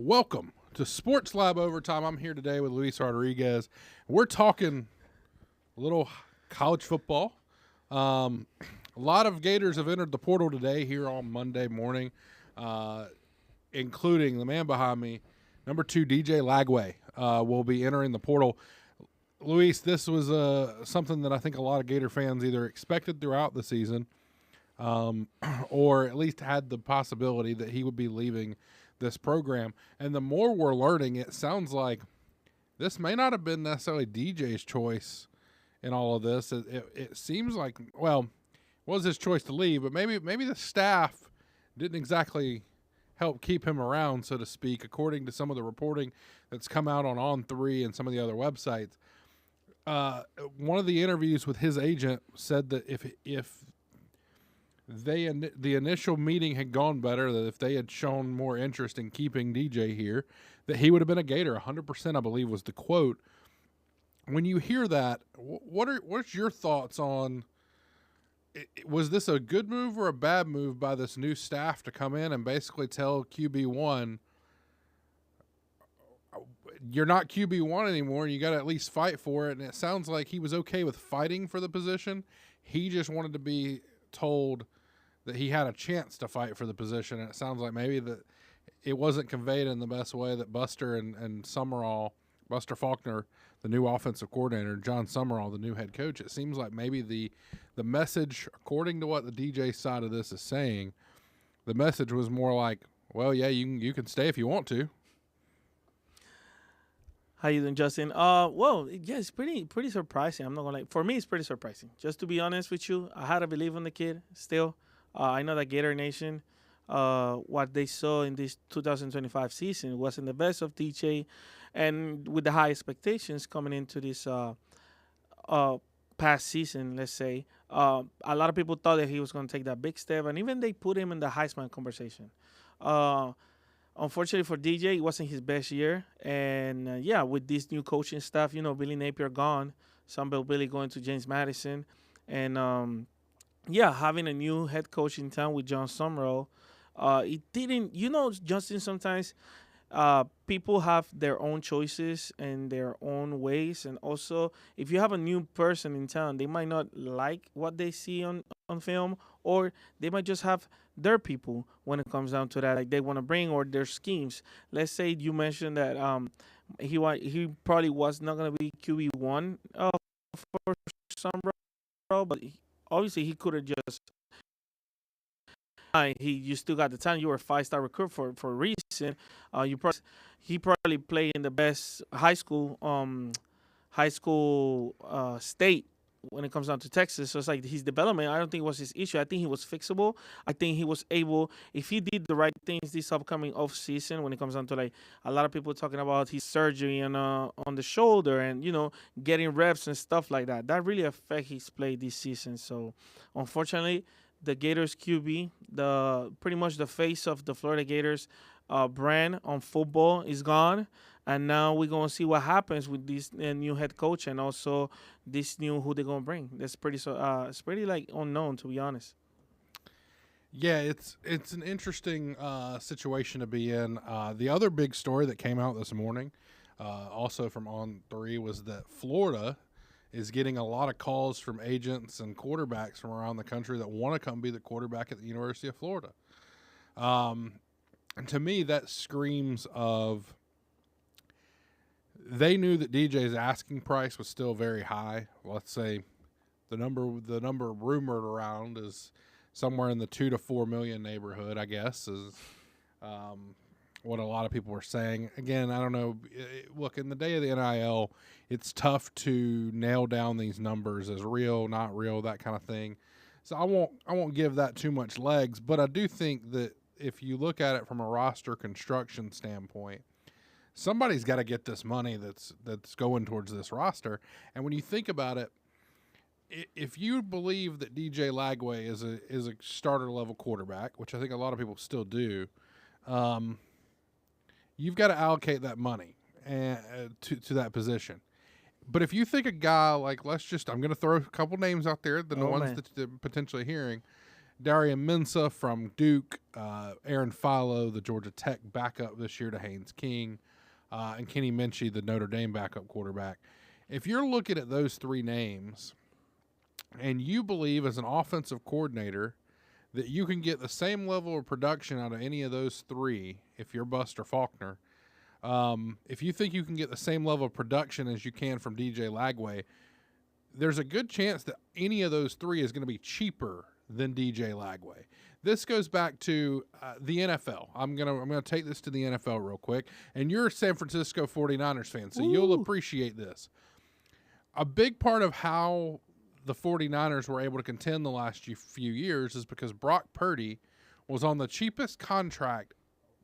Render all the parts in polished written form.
Welcome to Sports Lab Overtime. I'm here today with Luis Rodriguez. We're talking a little college football. A lot of Gators have entered the portal today here on Monday morning, including the man behind me, number 2, DJ Lagway, will be entering the portal. Luis, this was something that I think a lot of Gator fans either expected throughout the season or at least had the possibility that he would be leaving this program. And the more we're learning, it sounds like this may not have been necessarily DJ's choice in all of this. It seems like, well, it was his choice to leave, but maybe the staff didn't exactly help keep him around, so to speak, according to some of the reporting that's come out on On3 and some of the other websites. One of the interviews with his agent said that if the initial meeting had gone better, that if they had shown more interest in keeping DJ here, that he would have been a Gator. 100%, I believe, was the quote. When you hear that, what's your thoughts on? Was this a good move or a bad move by this new staff to come in and basically tell QB1, you're not QB1 anymore, and you got to at least fight for it? And it sounds like he was okay with fighting for the position. He just wanted to be told that he had a chance to fight for the position, and it sounds like maybe that it wasn't conveyed in the best way that Buster Faulkner, the new offensive coordinator, John Summerall, the new head coach, it seems like maybe the message, according to what the DJ side of this is saying, the message was more like, well, yeah, you can stay if you want to. How you doing, Justin? Well, yeah, it's pretty surprising. I'm not gonna lie. For me, it's pretty surprising. Just to be honest with you, I had to believe in the kid still. I know that Gator Nation, what they saw in this 2025 season wasn't the best of DJ, and with the high expectations coming into this past season, let's say, a lot of people thought that he was going to take that big step, and even they put him in the Heisman conversation. Unfortunately for DJ, it wasn't his best year. And, with this new coaching staff, Billy Napier gone, Sunbelt Billy going to James Madison. And, having a new head coach in town with John Summerall, it didn't, Justin, sometimes people have their own choices and their own ways. And also, if you have a new person in town, they might not like what they see on film, or they might just have their people when it comes down to that, like they want to bring, or their schemes. Let's say you mentioned that he probably was not going to be QB1 for Summerall, but obviously he could have just you still got the talent. You were a 5-star recruit for a reason. He probably played in the best high school state when it comes down to Texas. So it's like his development, I don't think it was his issue. I think he was fixable. I think he was able, if he did the right things this upcoming off season, when it comes down to like a lot of people talking about his surgery and on the shoulder and getting reps and stuff like that. That really affect his play this season. So unfortunately, the Gators QB, pretty much the face of the Florida Gators brand on football, is gone. And now we're going to see what happens with this new head coach and also this new who they're going to bring. That's it's pretty like unknown, to be honest. Yeah, it's an interesting situation to be in. The other big story that came out this morning, also from On3, was that Florida is getting a lot of calls from agents and quarterbacks from around the country that want to come be the quarterback at the University of Florida. And to me, that screams of they knew that DJ's asking price was still very high. Let's say the number rumored around is somewhere in the $2 to $4 million neighborhood, I guess, is what a lot of people were saying. Again, I don't know. Look, in the day of the NIL, it's tough to nail down these numbers as real, not real, that kind of thing. So I won't give that too much legs, but I do think that if you look at it from a roster construction standpoint, somebody's got to get this money that's going towards this roster. And when you think about it, if you believe that DJ Lagway is a starter level quarterback, which I think a lot of people still do, you've got to allocate that money to that position. But if you think a guy like, I'm going to throw a couple names out there, the ones that they're potentially hearing, Darian Mensah from Duke, Aaron Philo, the Georgia Tech backup this year to Haynes King, and Kenny Minchie, the Notre Dame backup quarterback. If you're looking at those three names and you believe as an offensive coordinator that you can get the same level of production out of any of those three, if you're Buster Faulkner, if you think you can get the same level of production as you can from DJ Lagway, there's a good chance that any of those three is going to be cheaper than DJ Lagway. This goes back to the NFL. I'm gonna take this to the NFL real quick. And you're a San Francisco 49ers fan, so you'll appreciate this. A big part of how the 49ers were able to contend the last few years is because Brock Purdy was on the cheapest contract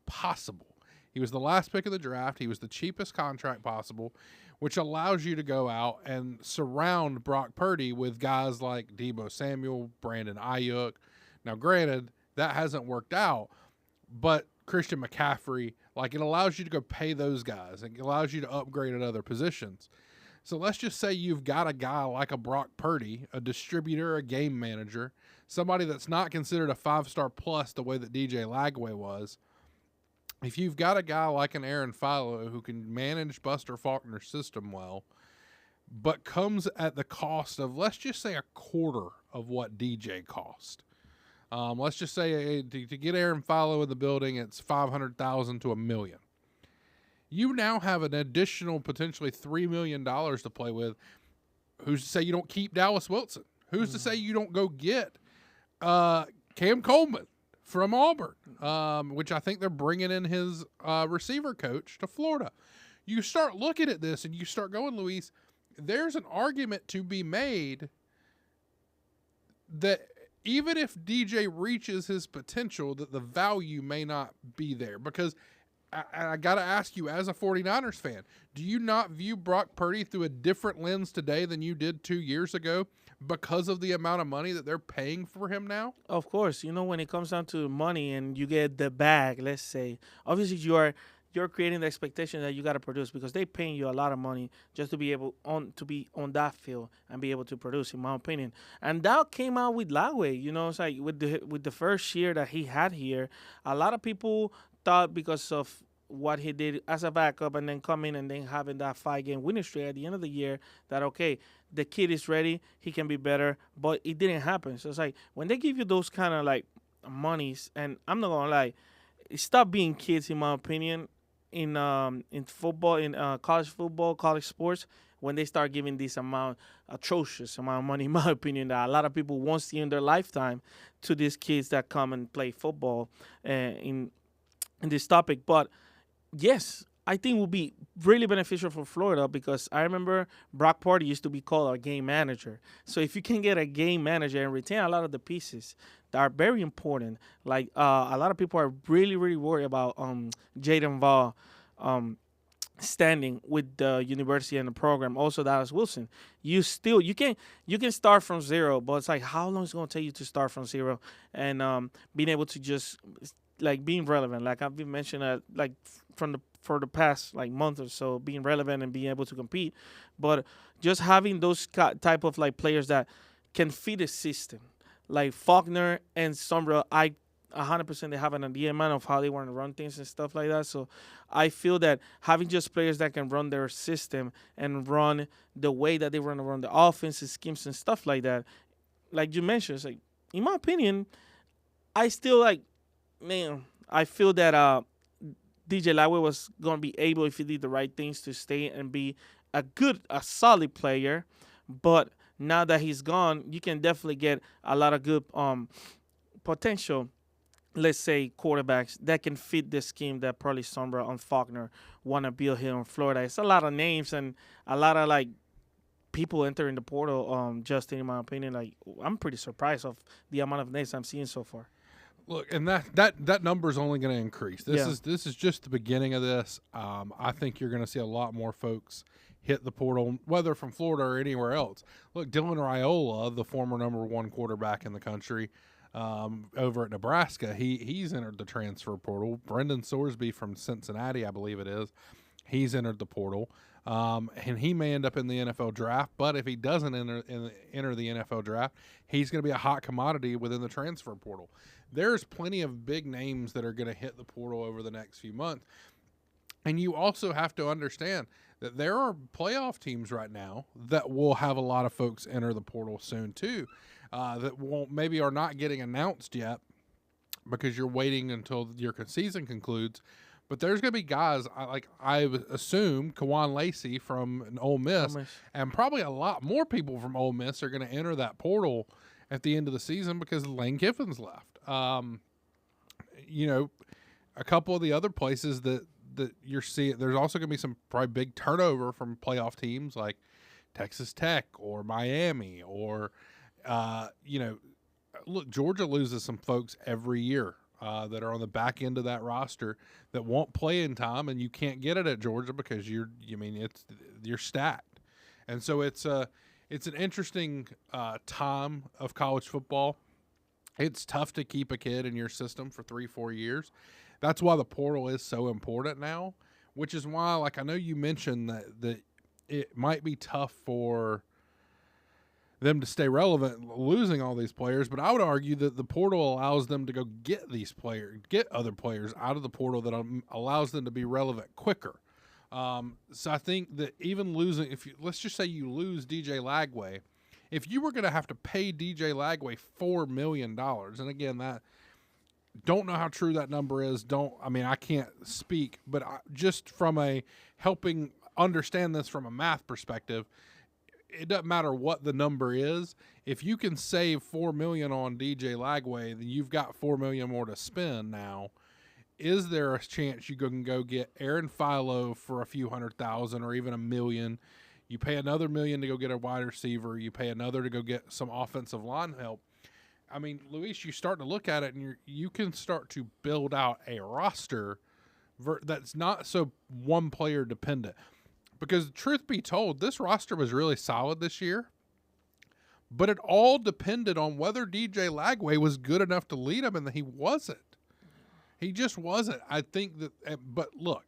possible. He was the last pick of the draft. He was the cheapest contract possible, which allows you to go out and surround Brock Purdy with guys like Deebo Samuel, Brandon Ayuk. Now, granted, that hasn't worked out, but Christian McCaffrey, like, it allows you to go pay those guys. It allows you to upgrade at other positions. So let's just say you've got a guy like a Brock Purdy, a distributor, a game manager, somebody that's not considered a 5-star plus the way that DJ Lagway was. If you've got a guy like an Aaron Philo who can manage Buster Faulkner's system well, but comes at the cost of, let's just say, a quarter of what DJ cost. Let's just say to get Aaron Philo in the building, it's $500,000 to $1 million. You now have an additional potentially $3 million to play with. Who's to say you don't keep Dallas Wilson? Who's to say you don't go get Cam Coleman from Auburn, which I think they're bringing in his receiver coach to Florida? You start looking at this and you start going, Luis, there's an argument to be made that even if DJ reaches his potential, that the value may not be there. Because I got to ask you, as a 49ers fan, do you not view Brock Purdy through a different lens today than you did 2 years ago because of the amount of money that they're paying for him now? Of course, when it comes down to money and you get the bag, let's say, obviously you're creating the expectation that you got to produce because they're paying you a lot of money just to be able to be on that field and be able to produce, in my opinion. And that came out with Lagway. It's like with the first year that he had here, a lot of people thought because of what he did as a backup and then coming and then having that 5-game winning streak at the end of the year, that, okay, the kid is ready, he can be better, but it didn't happen. So it's like when they give you those kind of like monies, and I'm not going to lie, stop being kids, in my opinion, in football, in college football, college sports, when they start giving this atrocious amount of money, in my opinion, that a lot of people won't see in their lifetime to these kids that come and play football in this topic. But yes, I think it will be really beneficial for Florida because I remember Brock Purdy used to be called a game manager. So if you can get a game manager and retain a lot of the pieces that are very important, like a lot of people are really, really worried about Jaden Vaughn standing with the university and the program. Also, Dallas Wilson. You can start from zero, but it's like how long is it going to take you to start from zero and being able to just like being relevant, like I've been mentioning, like for the past like month or so, being relevant and being able to compete, but just having those type of like players that can fit a system, like Faulkner and Sombra. 100% they have an idea man of how they want to run things and stuff like that. So I feel that having just players that can run their system and run the way that they want to run the offensive schemes and stuff like that, like you mentioned, it's like, in my opinion, I still like. Man, I feel that DJ Lagway was going to be able, if he did the right things, to stay and be a solid player. But now that he's gone, you can definitely get a lot of good potential, let's say, quarterbacks that can fit the scheme that probably Sombra and Faulkner want to build here in Florida. It's a lot of names and a lot of, like, people entering the portal, Justin, in my opinion. Like, I'm pretty surprised of the amount of names I'm seeing so far. Look, and that number is only going to increase. This is just the beginning of this. I think you're going to see a lot more folks hit the portal, whether from Florida or anywhere else. Look, Dylan Raiola, the former number 1 quarterback in the country, over at Nebraska, he's entered the transfer portal. Brendan Sorsby from Cincinnati, I believe it is, He's entered the portal, and he may end up in the NFL draft. But if he doesn't enter the NFL draft, he's going to be a hot commodity within the transfer portal. There's plenty of big names that are going to hit the portal over the next few months. And you also have to understand that there are playoff teams right now that will have a lot of folks enter the portal soon too, that won't maybe are not getting announced yet because you're waiting until your season concludes. But there's going to be guys I assume Kawan Lacey from an Ole Miss, and probably a lot more people from Ole Miss are going to enter that portal at the end of the season because Lane Kiffin's left. You know, a couple of the other places that you're seeing, there's also going to be some probably big turnover from playoff teams like Texas Tech or Miami or, you know, look, Georgia loses some folks every year that are on the back end of that roster that won't play in time, and you can't get it at Georgia because you're stacked. And so it's an interesting time of college football. It's tough to keep a kid in your system for 3-4 years. That's why the portal is so important now, which is why, like, I know you mentioned that it might be tough for them to stay relevant losing all these players, but I would argue that the portal allows them to go get other players out of the portal that allows them to be relevant quicker. So I think that even losing, let's just say you lose DJ Lagway, if you were going to have to pay DJ Lagway $4 million, and again, that don't know how true that number is. I can't speak, but just from helping understand this from a math perspective, it doesn't matter what the number is. If you can save $4 million on DJ Lagway, then you've got $4 million more to spend now. Is there a chance you can go get Aaron Philo for a few $100,000 or even $1 million? You pay another $1 million to go get a wide receiver. You pay another to go get some offensive line help. I mean, Luis, you start to look at it and you can start to build out a roster that's not so one player dependent. Because truth be told, this roster was really solid this year, but it all depended on whether DJ Lagway was good enough to lead them, and he wasn't. He just wasn't. I think that, but look,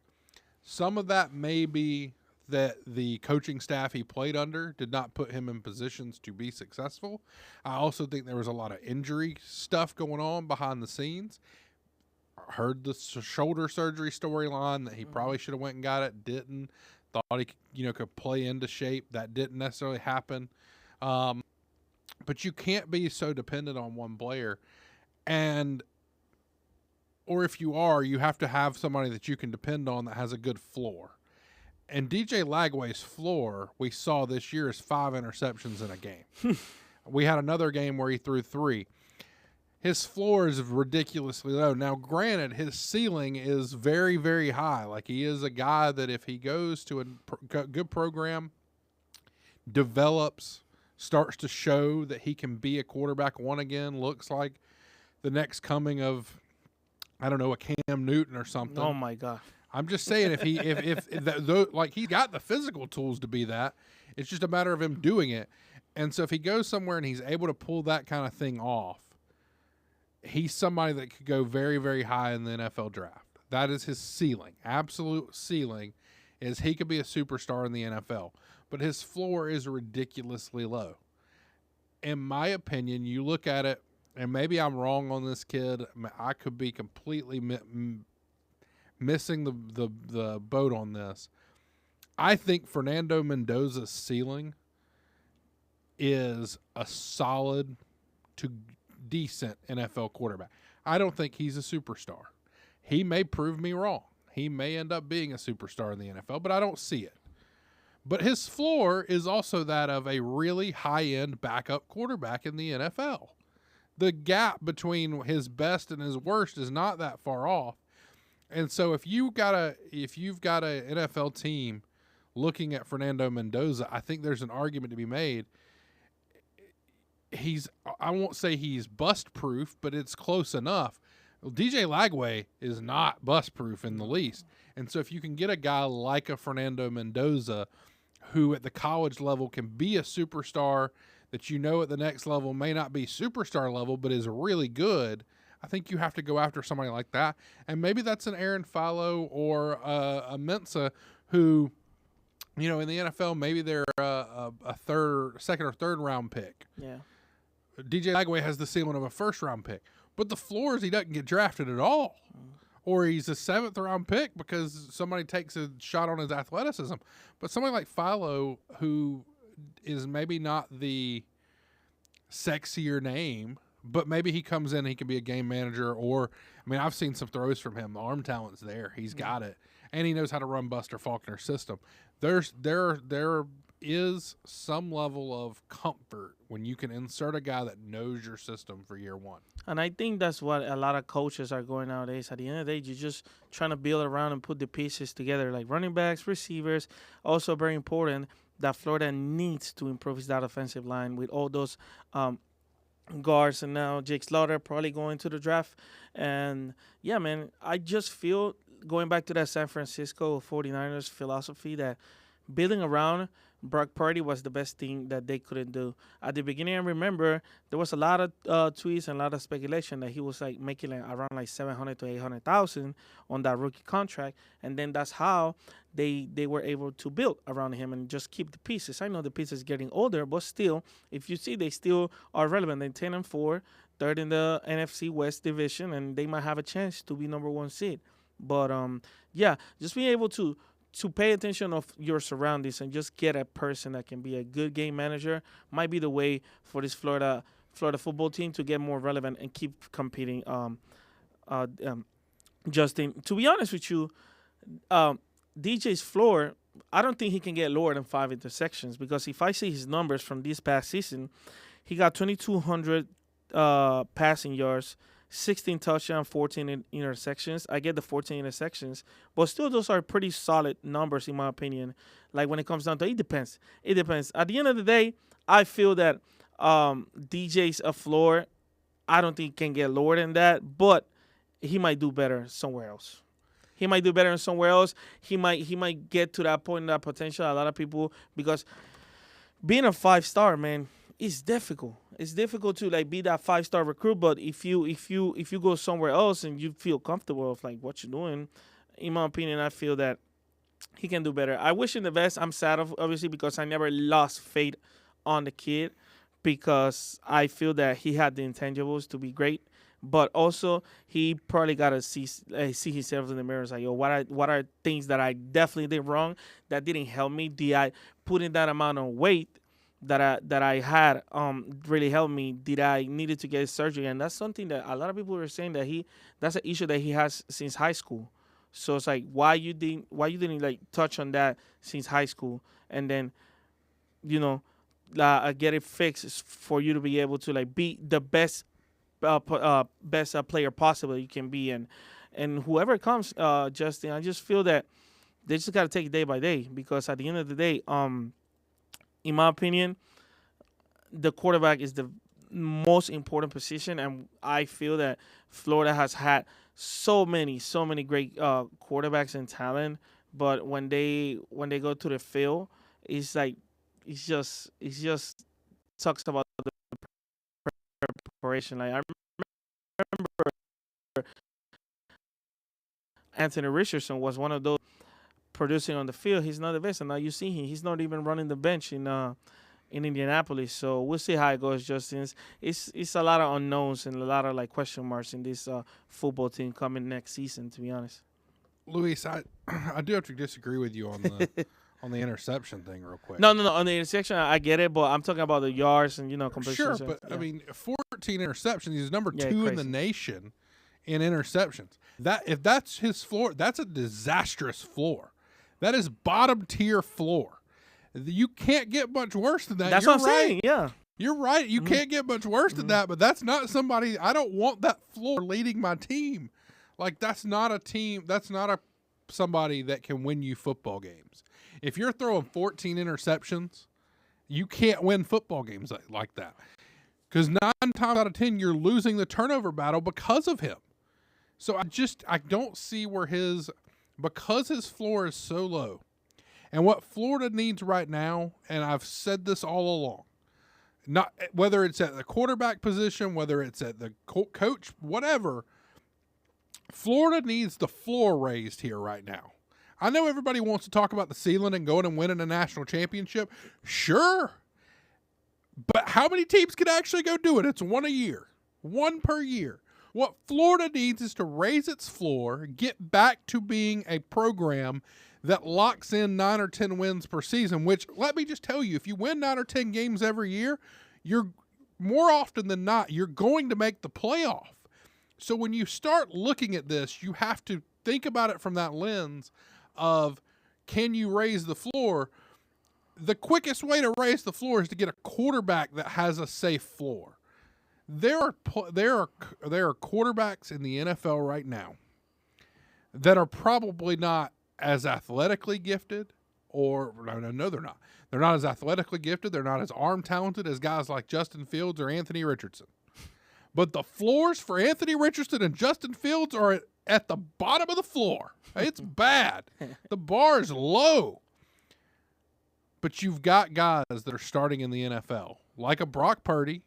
some of that may be that the coaching staff he played under did not put him in positions to be successful. I also think there was a lot of injury stuff going on behind the scenes. I heard the shoulder surgery storyline that he probably should have went and got it, didn't. Thought he could play into shape. That didn't necessarily happen. But you can't be so dependent on one player. Or if you are, you have to have somebody that you can depend on that has a good floor. And DJ Lagway's floor, we saw this year, is 5 interceptions in a game. We had another game where he threw 3. His floor is ridiculously low. Now, granted, his ceiling is very, very high. Like, he is a guy that if he goes to a good program, develops, starts to show that he can be a quarterback one again, looks like the next coming of, I don't know, a Cam Newton or something. Oh, my God. I'm just saying, if he's got the physical tools to be that, it's just a matter of him doing it. And so if he goes somewhere and he's able to pull that kind of thing off, he's somebody that could go very, very high in the NFL draft. That is his ceiling. Absolute ceiling is he could be a superstar in the NFL. But his floor is ridiculously low. In my opinion, you look at it, and maybe I'm wrong on this kid. I could be completely missing the boat on this. I think Fernando Mendoza's ceiling is a solid to decent NFL quarterback. I don't think he's a superstar. He may prove me wrong. He may end up being a superstar in the NFL, but I don't see it. But his floor is also that of a really high-end backup quarterback in the NFL. The gap between his best and his worst is not that far off. And so if you've got a NFL team looking at Fernando Mendoza, I think there's an argument to be made. I won't say he's bust proof, but it's close enough. Well, DJ Lagway is not bust proof in the least. And so if you can get a guy like a Fernando Mendoza who at the college level can be a superstar that at the next level may not be superstar level but is really good, I think you have to go after somebody like that. And maybe that's an Aaron Philo or a Mensa who, in the NFL, maybe they're a second or third round pick. Yeah. DJ Lagway has the ceiling of a first round pick, but the floor is he doesn't get drafted at all. Or he's a 7th round pick because somebody takes a shot on his athleticism. But somebody like Philo, who is maybe not the sexier name, but maybe he comes in and he can be a game manager. Or, I've seen some throws from him. The arm talent's there. He's got it. And he knows how to run Buster Faulkner's system. There is some level of comfort when you can insert a guy that knows your system for year one. And I think that's what a lot of coaches are going nowadays. At the end of the day, you're just trying to build around and put the pieces together, like running backs, receivers. Also very important that Florida needs to improve that offensive line with all those guards. And now Jake Slaughter probably going to the draft. And, yeah, man, I just feel, going back to that San Francisco 49ers philosophy, that building around Brock Purdy was the best thing that they couldn't do. At the beginning, I remember there was a lot of tweets and a lot of speculation that he was making around 700 to 800,000 on that rookie contract, and then that's how they were able to build around him and just keep the pieces. I know the pieces getting older, but still, if you see, they still are relevant. They're 10-4, third in the NFC West division, and they might have a chance to be number 1 seed. But yeah, just being able to pay attention of your surroundings and just get a person that can be a good game manager might be the way for this Florida football team to get more relevant and keep competing. Justin, to be honest with you, DJ's floor, I don't think he can get lower than 5 intersections, because if I see his numbers from this past season, he got 2,200 passing yards, 16 touchdowns, 14 intersections. I get the 14 intersections, but still those are pretty solid numbers in my opinion. Like when it comes down to it, depends. It depends. At the end of the day, I feel that DJ's a floor. I don't think can get lower than that, but he might do better somewhere else. He might do better somewhere else. He might get to that point, that potential. A lot of people, because being a 5-star, man, it's difficult. It's difficult to be that 5-star recruit, but if you go somewhere else and you feel comfortable with what you're doing, in my opinion, I feel that he can do better. I wish him the best. I'm sad, obviously, because I never lost faith on the kid, because I feel that he had the intangibles to be great, but also he probably gotta see himself in the mirror. Yo, what are things that I definitely did wrong that didn't help me? Did I put in that amount of weight that I had really helped me? Did I needed to get surgery? And that's something that a lot of people are saying that's an issue that he has since high school. So it's why you didn't touch on that since high school, and then get it fixed for you to be able to be the best player possible you can be. And whoever comes, Justin, I just feel that they just got to take it day by day, because at the end of the day, in my opinion, the quarterback is the most important position, and I feel that Florida has had so many great quarterbacks and talent, but when they go to the field, it's just talks about the preparation. I remember Anthony Richardson was one of those producing on the field. He's not the best, and now you see him. He's not even running the bench in Indianapolis. So we'll see how it goes, Justin. It's a lot of unknowns and a lot of question marks in this football team coming next season, to be honest. Luis, I do have to disagree with you on the on the interception thing real quick. No. On the interception, I get it, but I'm talking about the yards and completions. Sure, but yeah. 14 interceptions. He's number 2 in the nation in interceptions. If that's his floor, that's a disastrous floor. That is bottom tier floor. You can't get much worse than that. That's what I'm saying. Yeah, you're right. You can't get much worse than that. But that's not somebody. I don't want that floor leading my team. That's not a team. That's not somebody that can win you football games. If you're throwing 14 interceptions, you can't win football games like that. Because 9 times out of 10, you're losing the turnover battle because of him. So I don't see where because his floor is so low. And what Florida needs right now, and I've said this all along, not whether it's at the quarterback position, whether it's at the coach, whatever, Florida needs the floor raised here right now. I know everybody wants to talk about the ceiling and going and winning a national championship. Sure. But how many teams can actually go do it? It's one a year. One per year. What Florida needs is to raise its floor, get back to being a program that locks in 9 or 10 wins per season, which, let me just tell you, if you win 9 or 10 games every year, you're more often than not, you're going to make the playoff. So when you start looking at this, you have to think about it from that lens of, can you raise the floor? The quickest way to raise the floor is to get a quarterback that has a safe floor. There are quarterbacks in the NFL right now that are probably not as athletically gifted, or no, they're not. They're not as athletically gifted. They're not as arm talented as guys like Justin Fields or Anthony Richardson. But the floors for Anthony Richardson and Justin Fields are at the bottom of the floor. It's bad. The bar is low. But you've got guys that are starting in the NFL, like a Brock Purdy,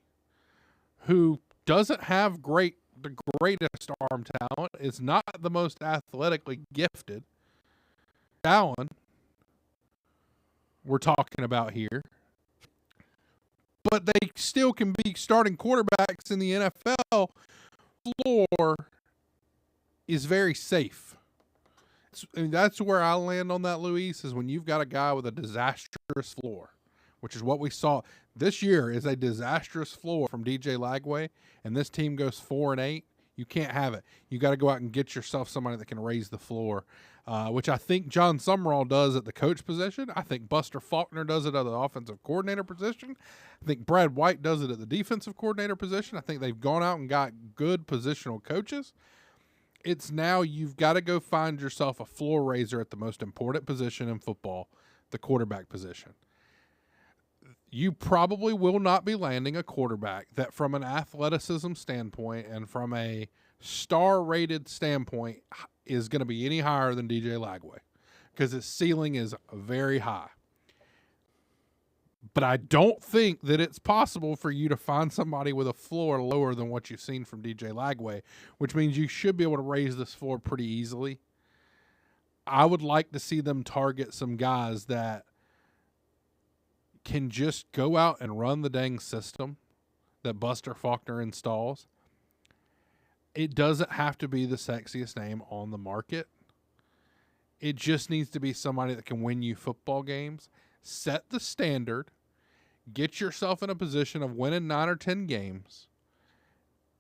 who doesn't have the greatest arm talent, is not the most athletically gifted. Allen, we're talking about here. But they still can be starting quarterbacks in the NFL. Floor is very safe. That's where I land on that, Luis, is when you've got a guy with a disastrous floor, which is what we saw. This year is a disastrous floor from DJ Lagway, and this team goes 4-8. You can't have it. You got to go out and get yourself somebody that can raise the floor, which I think John Summerall does at the coach position. I think Buster Faulkner does it at the offensive coordinator position. I think Brad White does it at the defensive coordinator position. I think they've gone out and got good positional coaches. It's now you've got to go find yourself a floor raiser at the most important position in football, the quarterback position. You probably will not be landing a quarterback that, from an athleticism standpoint and from a star-rated standpoint, is going to be any higher than DJ Lagway, because his ceiling is very high. But I don't think that it's possible for you to find somebody with a floor lower than what you've seen from DJ Lagway, which means you should be able to raise this floor pretty easily. I would like to see them target some guys that can just go out and run the dang system that Buster Faulkner installs. It doesn't have to be the sexiest name on the market. It just needs to be somebody that can win you football games, set the standard, get yourself in a position of winning 9 or 10 games,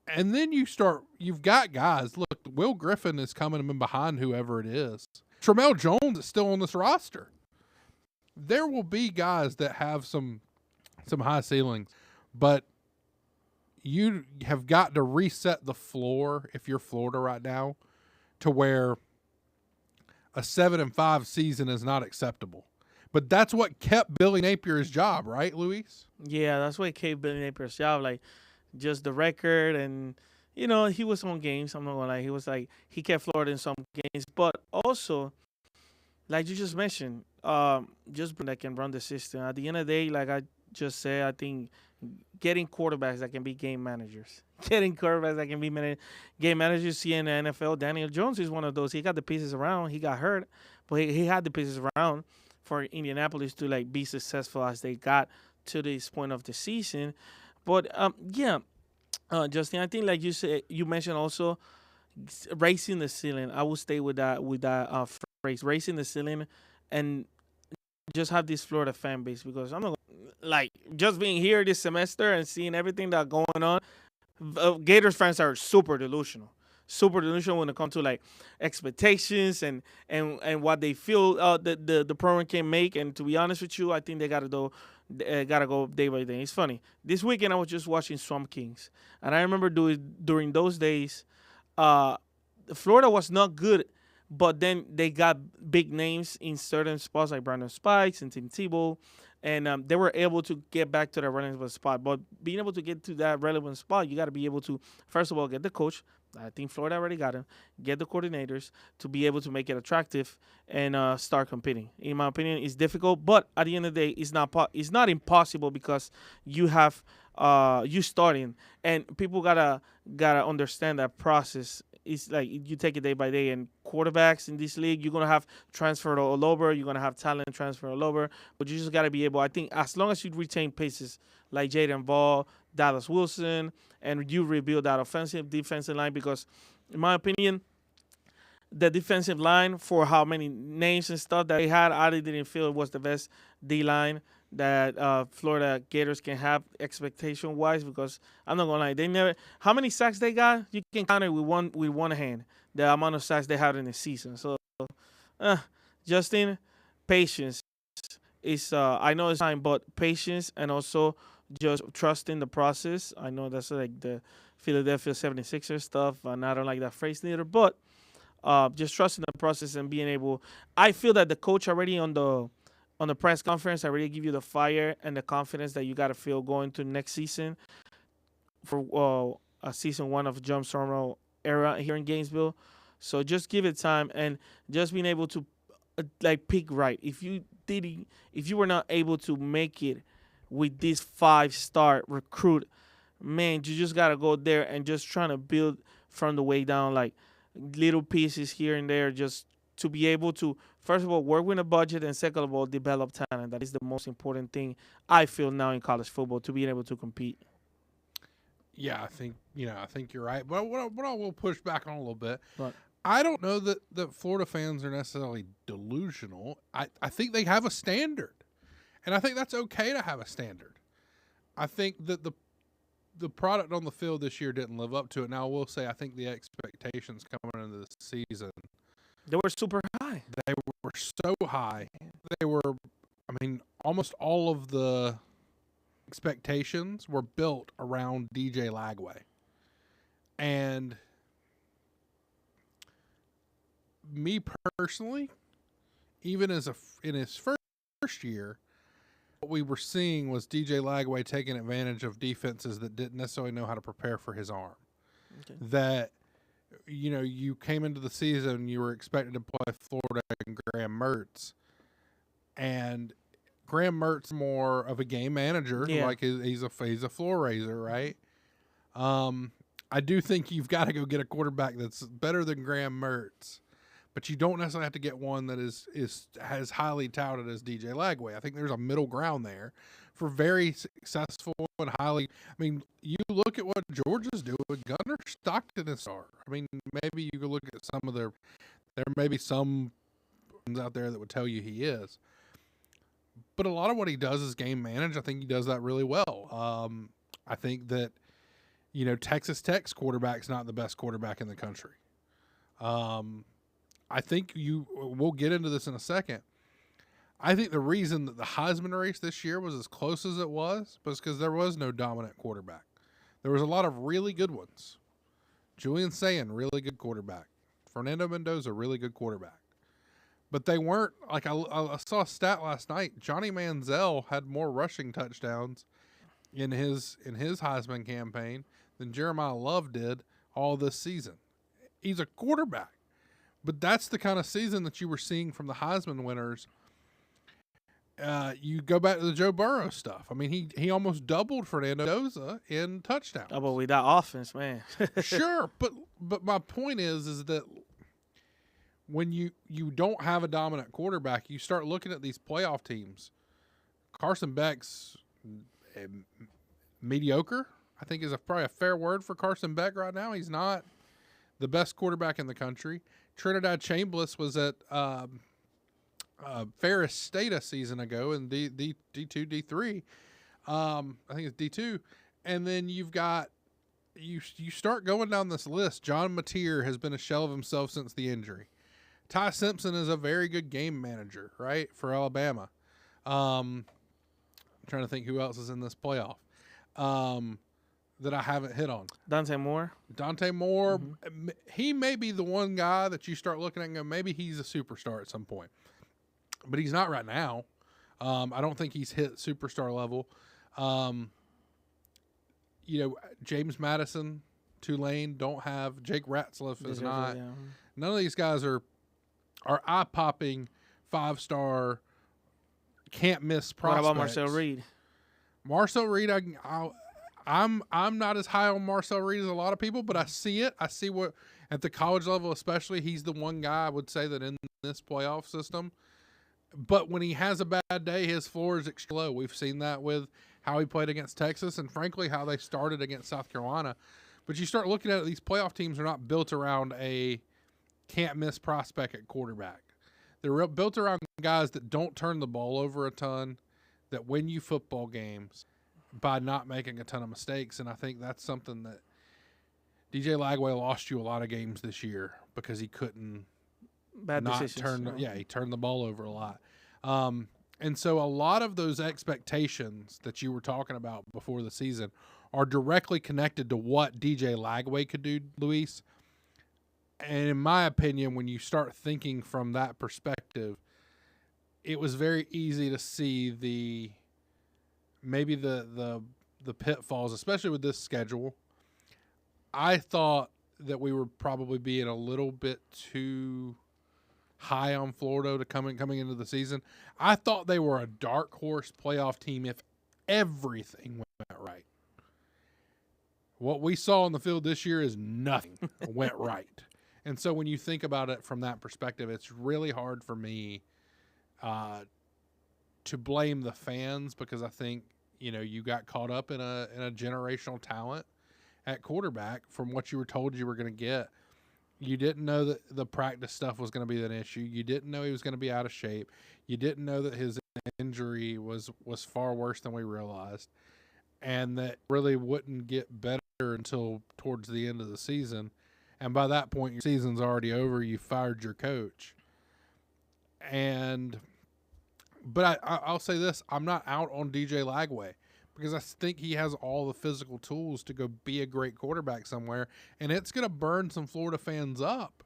and then you've got guys. Look, Will Griffin is coming in behind whoever it is. Tramel Jones is still on this roster. There will be guys that have some high ceilings, but you have got to reset the floor, if you're Florida right now, to where a 7-5 season is not acceptable. But that's what kept Billy Napier's job, right, Luis? Yeah, that's what kept Billy Napier's job. Like, just the record, and he was on games. I'm not gonna lie, he kept Florida in some games, but also, like you just mentioned, just that can run the system. At the end of the day, like I just said, I think getting quarterbacks that can be game managers, game managers. See in the NFL, Daniel Jones is one of those. He got the pieces around. He got hurt, but he had the pieces around for Indianapolis to be successful as they got to this point of the season. But Justin, I think like you said, you mentioned also raising the ceiling. I will stay with that phrase, raising the ceiling, and just have this Florida fan base, because I'm not just being here this semester and seeing everything that's going on. Gators fans are super delusional when it comes to expectations and what they feel the program can make. And to be honest with you, I think they gotta go day by day. It's funny. This weekend I was just watching Swamp Kings, and I remember during those days, Florida was not good, but then they got big names in certain spots like Brandon Spikes and Tim Tebow, and they were able to get back to that relevant spot. But being able to get to that relevant spot, you got to be able to, first of all, get the coach. I think Florida already got him. Get the coordinators to be able to make it attractive and start competing. In my opinion, it's difficult, but at the end of the day, it's not impossible, because you have you starting, and people gotta understand that process it's like you take it day by day. And quarterbacks in this league, you're gonna have transfer all over. You're gonna have talent transfer all over. But you just gotta be able. I think as long as you retain pieces like Jaden Ball, Dallas Wilson, and you rebuild that defensive line, because in my opinion, the defensive line, for how many names and stuff that they had, I didn't feel it was the best D line that Florida Gators can have expectation wise. Because I'm not gonna lie, they never. How many sacks they got? You can count it with one hand. The amount of sacks they had in the season. So, Justin, patience is. I know it's time, but patience and also just trusting the process. I know that's like the Philadelphia 76ers stuff, and I don't like that phrase neither, but. Just trusting the process and being able. I feel that the coach already on the press conference already give you the fire and the confidence that you got to feel going to next season for a season 1 of John Stormo era here in Gainesville. So just give it time and just being able to pick right. If you were not able to make it with this 5-star recruit, man, you just gotta go there and just trying to build from the way down, like little pieces here and there, just to be able to, first of all, work with a budget, and second of all, develop talent. That is the most important thing, I feel, now in college football, to be able to compete. Yeah, I think you're right. But what I will push back on a little bit, But I don't know that Florida fans are necessarily delusional. I think they have a standard, and I think that's okay to have a standard. I think that the product on the field this year didn't live up to it. Now, I will say I think the expectations coming into the season, they were super high. They were so high. They were, I mean, almost all of the expectations were built around DJ Lagway. And me personally, even in his first year, what we were seeing was DJ Lagway taking advantage of defenses that didn't necessarily know how to prepare for his arm. Okay. That, you came into the season, you were expected to play Florida and Graham Mertz. And Graham Mertz more of a game manager. Yeah. Like he's a floor raiser, right? I do think you've got to go get a quarterback that's better than Graham Mertz. But you don't necessarily have to get one that is as highly touted as DJ Lagway. I think there's a middle ground there for very successful and highly. I mean, you look at what Georgia's doing. Gunnar Stockton is star. I mean, maybe you could look at some of there may be some out there that would tell you he is. But a lot of what he does is game manage. I think he does that really well. I think that, Texas Tech's quarterback's not the best quarterback in the country. I think we'll get into this in a second. I think the reason that the Heisman race this year was as close as it was because there was no dominant quarterback. There was a lot of really good ones. Julian Sayin, really good quarterback. Fernando Mendoza, really good quarterback. But they weren't, like I saw a stat last night, Johnny Manziel had more rushing touchdowns in his Heisman campaign than Jeremiah Love did all this season. He's a quarterback. But that's the kind of season that you were seeing from the Heisman winners. You go back to the Joe Burrow stuff. I mean, he almost doubled Fernando Mendoza in touchdowns. Oh, but with that offense, man. Sure, but my point is that when you don't have a dominant quarterback, you start looking at these playoff teams. Carson Beck's mediocre, I think, is probably a fair word for Carson Beck right now. He's not the best quarterback in the country. Trinidad Chambliss was at Ferris State a season ago in D2, D3. I think it's D2. And then you've got you start going down this list. John Mateer has been a shell of himself since the injury. Ty Simpson is a very good game manager, right, for Alabama. I'm trying to think who else is in this playoff that I haven't hit on. Dante Moore. Mm-hmm. He may be the one guy that you start looking at and go, maybe he's a superstar at some point. But he's not right now. I don't think he's hit superstar level. James Madison, Tulane don't have. Jake Ratzlaff is not. Yeah. None of these guys are eye-popping, 5-star, can't-miss prospects. What about Marcel Reed? Marcel Reed, I'm not as high on Marcel Reed as a lot of people, but I see it. I see what, At the college level especially, he's the one guy I would say that in this playoff system. But when he has a bad day, his floor is extremely low. We've seen that with how he played against Texas and, frankly, how they started against South Carolina. But you start looking at it, these playoff teams are not built around a can't-miss prospect at quarterback. They're built around guys that don't turn the ball over a ton, that win you football games by not making a ton of mistakes. And I think that's something that DJ Lagway lost you a lot of games this year because he couldn't he turned the ball over a lot. And so a lot of those expectations that you were talking about before the season are directly connected to what DJ Lagway could do, Luis. And in my opinion, when you start thinking from that perspective, it was very easy to see the pitfalls, especially with this schedule. I thought that we were probably being a little bit too high on Florida to coming into the season. I thought they were a dark horse playoff team if everything went right. What we saw on the field this year is nothing went right. And so when you think about it from that perspective, it's really hard for me to blame the fans because I think, you got caught up in a generational talent at quarterback from what you were told you were going to get. You didn't know that the practice stuff was going to be an issue. You didn't know he was going to be out of shape. You didn't know that his injury was far worse than we realized, and that really wouldn't get better until towards the end of the season. And by that point, your season's already over. You fired your coach. But I'll say this. I'm not out on DJ Lagway because I think he has all the physical tools to go be a great quarterback somewhere. And it's going to burn some Florida fans up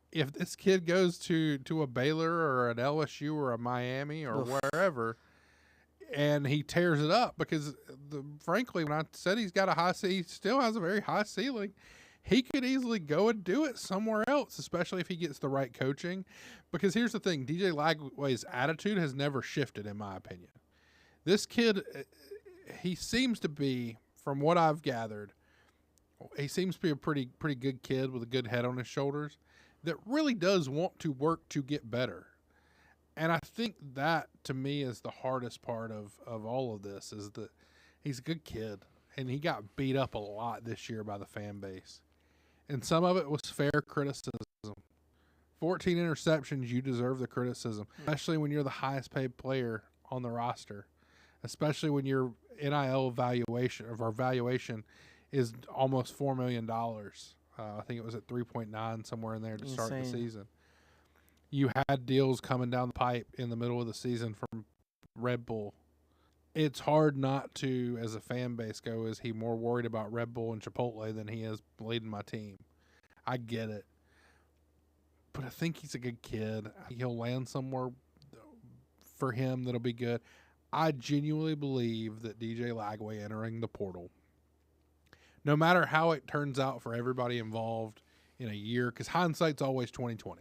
if this kid goes to a Baylor or an LSU or a Miami or wherever and he tears it up because, frankly, when I said he still has a very high ceiling. He could easily go and do it somewhere else, especially if he gets the right coaching. Because here's the thing, DJ Lagway's attitude has never shifted, in my opinion. This kid, he seems to be, from what I've gathered, he seems to be a pretty good kid with a good head on his shoulders that really does want to work to get better. And I think that, to me, is the hardest part of all of this, is that he's a good kid, and he got beat up a lot this year by the fan base. And some of it was fair criticism. 14 interceptions, you deserve the criticism, especially when you're the highest paid player on the roster, especially when your NIL valuation is almost $4 million. I think it was at 3.9 somewhere in there to start the season. You had deals coming down the pipe in the middle of the season from Red Bull. It's hard not to, as a fan base, go, is he more worried about Red Bull and Chipotle than he is leading my team? I get it. But I think he's a good kid. He'll land somewhere for him that'll be good. I genuinely believe that DJ Lagway entering the portal, no matter how it turns out for everybody involved in a year, because hindsight's always 20/20.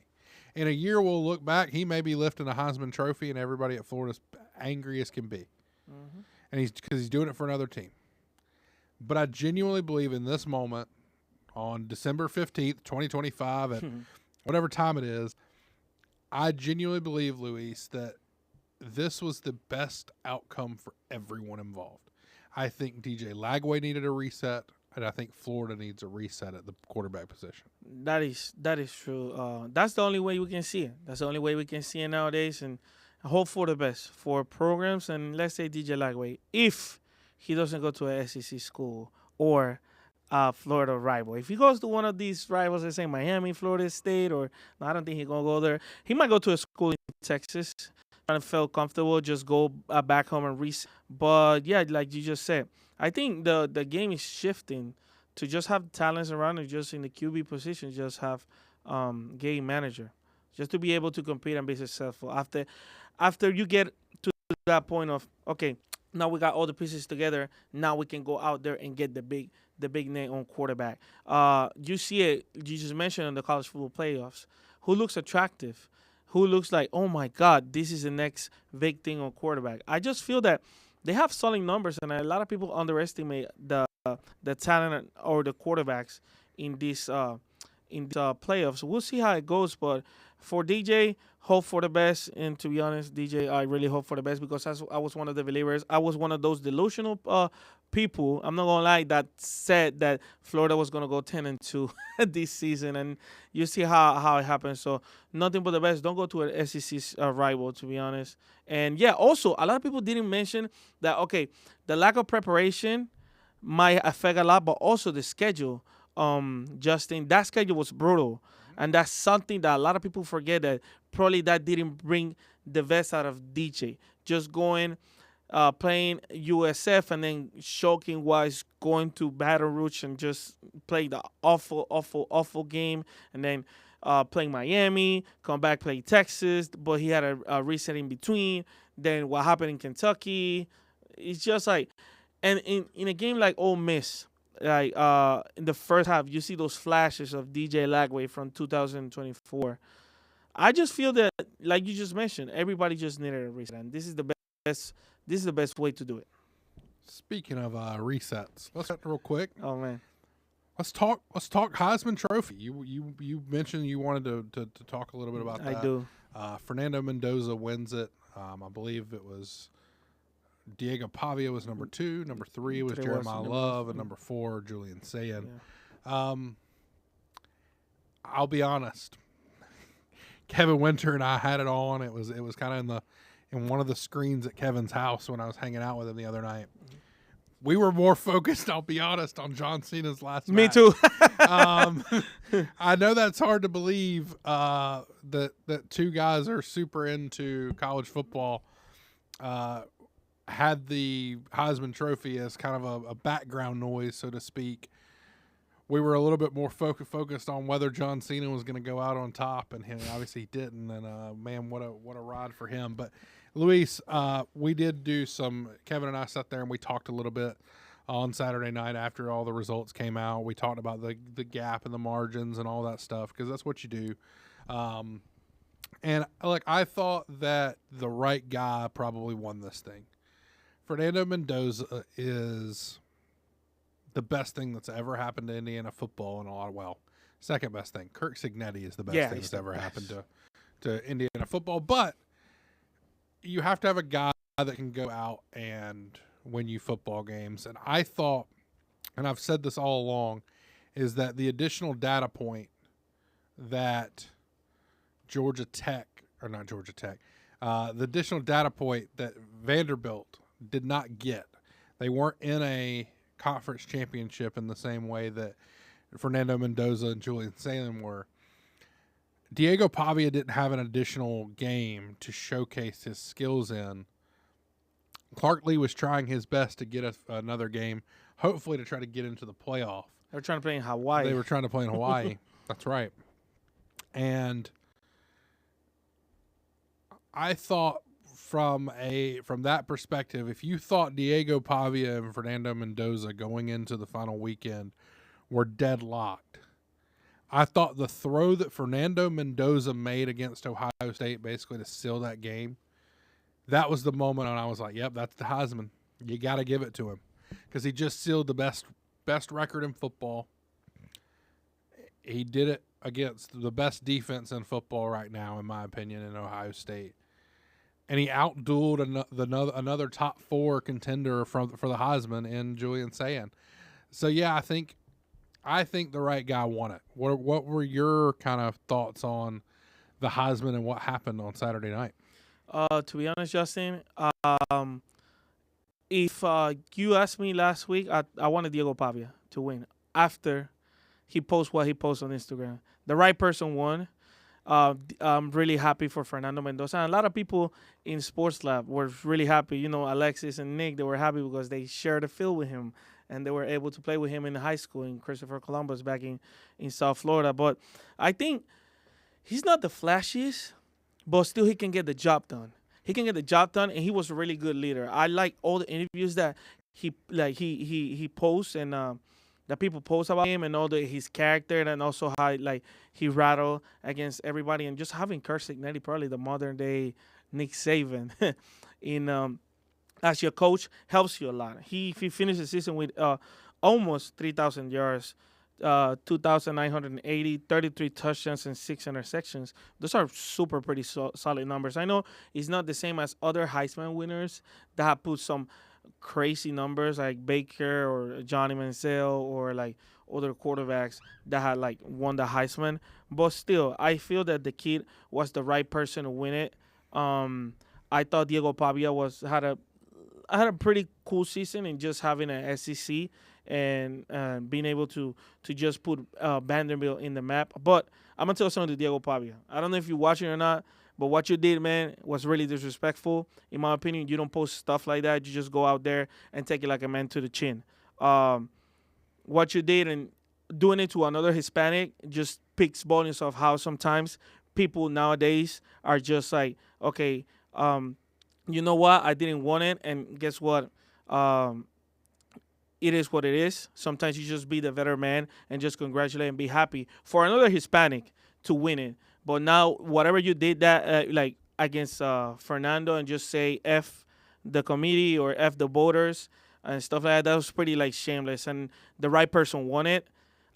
In a year, we'll look back, he may be lifting a Heisman Trophy and everybody at Florida's angry as can be. Mm-hmm. And because he's doing it for another team. But I genuinely believe in this moment, on December 15th, 2025, at whatever time it is, I genuinely believe, Luis, that this was the best outcome for everyone involved. I think DJ Lagway needed a reset, and I think Florida needs a reset at the quarterback position. That is true. That's the only way we can see it. That's the only way we can see it nowadays, and hope for the best for programs. And let's say DJ Lagway, if he doesn't go to a SEC school or a Florida rival. If he goes to one of these rivals, let's say Miami, Florida State, or no, I don't think he's going to go there. He might go to a school in Texas and feel comfortable, just go back home and reset. But, yeah, like you just said, I think the game is shifting to just have talents around and just in the QB position, just have game manager, just to be able to compete and be successful. After you get to that point of, okay, now we got all the pieces together, now we can go out there and get the big name on quarterback. You see it, you just mentioned in the college football playoffs, who looks attractive, who looks like, oh my God, this is the next big thing on quarterback. I just feel that they have solid numbers, and a lot of people underestimate the talent or the quarterbacks in this in the playoffs. We'll see how it goes, but for DJ, hope for the best. And to be honest, DJ, I really hope for the best because I was one of the believers. I was one of those delusional people. I'm not gonna lie, that said that Florida was gonna go 10-2 this season, and you see how it happened. So nothing but the best. Don't go to an SEC rival, to be honest. And yeah, also a lot of people didn't mention that. Okay, the lack of preparation might affect a lot, but also the schedule. Justin, that schedule was brutal, and that's something that a lot of people forget, that probably that didn't bring the best out of DJ. Just going, playing USF, and then shocking wise going to Baton Rouge and just play the awful game, and then playing Miami, come back play Texas, but he had a reset in between. Then what happened in Kentucky? It's just like, and in a game like Ole Miss, like in the first half, you see those flashes of DJ Lagway from 2024. I just feel that, like you just mentioned, everybody just needed a reset, and this is the best. This is the best way to do it. Speaking of resets, let's get real quick. Oh man, let's talk Heisman Trophy. You mentioned you wanted to talk a little bit about that. I do. Fernando Mendoza wins it. I believe it was Diego Pavia was number 2. Number 3 was Jeremiah Love, and number 4 Julian Sayin. Yeah. I'll be honest. Kevin Winter and I had it on. It was kind of in one of the screens at Kevin's house when I was hanging out with him the other night. We were more focused, I'll be honest, on John Cena's last match. Me too. I know that's hard to believe that two guys are super into college football had the Heisman Trophy as kind of a background noise, so to speak. We were a little bit more focused on whether John Cena was going to go out on top, and obviously he didn't. And man, what a ride for him! But Luis, we did do some. Kevin and I sat there and we talked a little bit on Saturday night after all the results came out. We talked about the gap and the margins and all that stuff because that's what you do. And like I thought that the right guy probably won this thing. Fernando Mendoza is the best thing that's ever happened to Indiana football in a lot of second best thing. Kirk Cignetti is the best thing that's ever happened to Indiana football. But you have to have a guy that can go out and win you football games. And I thought, and I've said this all along, is that the additional data point that the additional data point that Vanderbilt did not get. They weren't in a conference championship in the same way that Fernando Mendoza and Julian Sayin were. Diego Pavia didn't have an additional game to showcase his skills in. Clark Lee was trying his best to get another game, hopefully to try to get into the playoff. They were trying to play in Hawaii. They were trying to play in Hawaii. That's right. And I thought from that perspective, if you thought Diego Pavia and Fernando Mendoza going into the final weekend were deadlocked, I thought the throw that Fernando Mendoza made against Ohio State basically to seal that game, that was the moment when I was like, yep, that's the Heisman. You got to give it to him because he just sealed the best record in football. He did it against the best defense in football right now, in my opinion, in Ohio State. And he outdueled another top 4 contender for the Heisman in Julian Sayin. So yeah, I think the right guy won it. What were your kind of thoughts on the Heisman and what happened on Saturday night? To be honest, Justin, if you asked me last week, I wanted Diego Pavia to win after he posts what he posts on Instagram. The right person won. I'm really happy for Fernando Mendoza. And a lot of people in Sports Lab were really happy. You know, Alexis and Nick, they were happy because they shared a field with him and they were able to play with him in high school in Christopher Columbus back in South Florida. But I think he's not the flashiest, but still he can get the job done. He can get the job done, and he was a really good leader. I like all the interviews that he posts and that people post about him and all his character, and also how he rattled against everybody, and just having Kirk Cignetti, probably the modern day Nick Saban, in as your coach helps you a lot. He finished the season with almost 3,000 yards, 2,980, 33 touchdowns, and 6 intersections. Those are super pretty solid numbers. I know it's not the same as other Heisman winners that have put some crazy numbers like Baker or Johnny Manziel or like other quarterbacks that had like won the Heisman. But still, I feel that the kid was the right person to win it. I thought Diego Pavia had a pretty cool season in just having an SEC and being able to just put Vanderbilt in the map. But I'm gonna tell something to Diego Pavia. I don't know if you're watching or not, but what you did, man, was really disrespectful. In my opinion, you don't post stuff like that. You just go out there and take it like a man to the chin. What you did and doing it to another Hispanic just speaks volumes of how sometimes people nowadays are just like, okay, you know what? I didn't want it, and guess what? It is what it is. Sometimes you just be the better man and just congratulate and be happy for another Hispanic to win it. But now, whatever you did that like against Fernando and just say F the committee or F the voters and stuff like that, that was pretty like shameless. And the right person won it.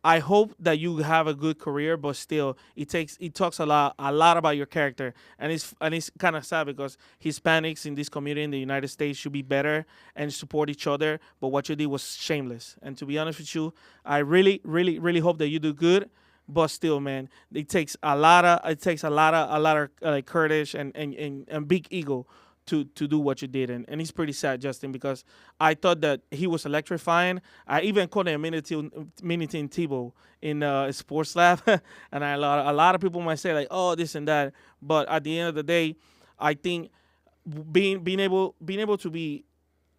I hope that you have a good career, but still, it talks a lot about your character, and it's kind of sad because Hispanics in this community in the United States should be better and support each other. But what you did was shameless, and to be honest with you, I really, really, really hope that you do good. But still, man, it takes a lot of like courage and big ego to do what you did. And it's pretty sad, Justin, because I thought that he was electrifying. I even called him Mini Team Tebow in Sports Lab. And a lot of people might say, like, oh, this and that. But at the end of the day, I think being able to be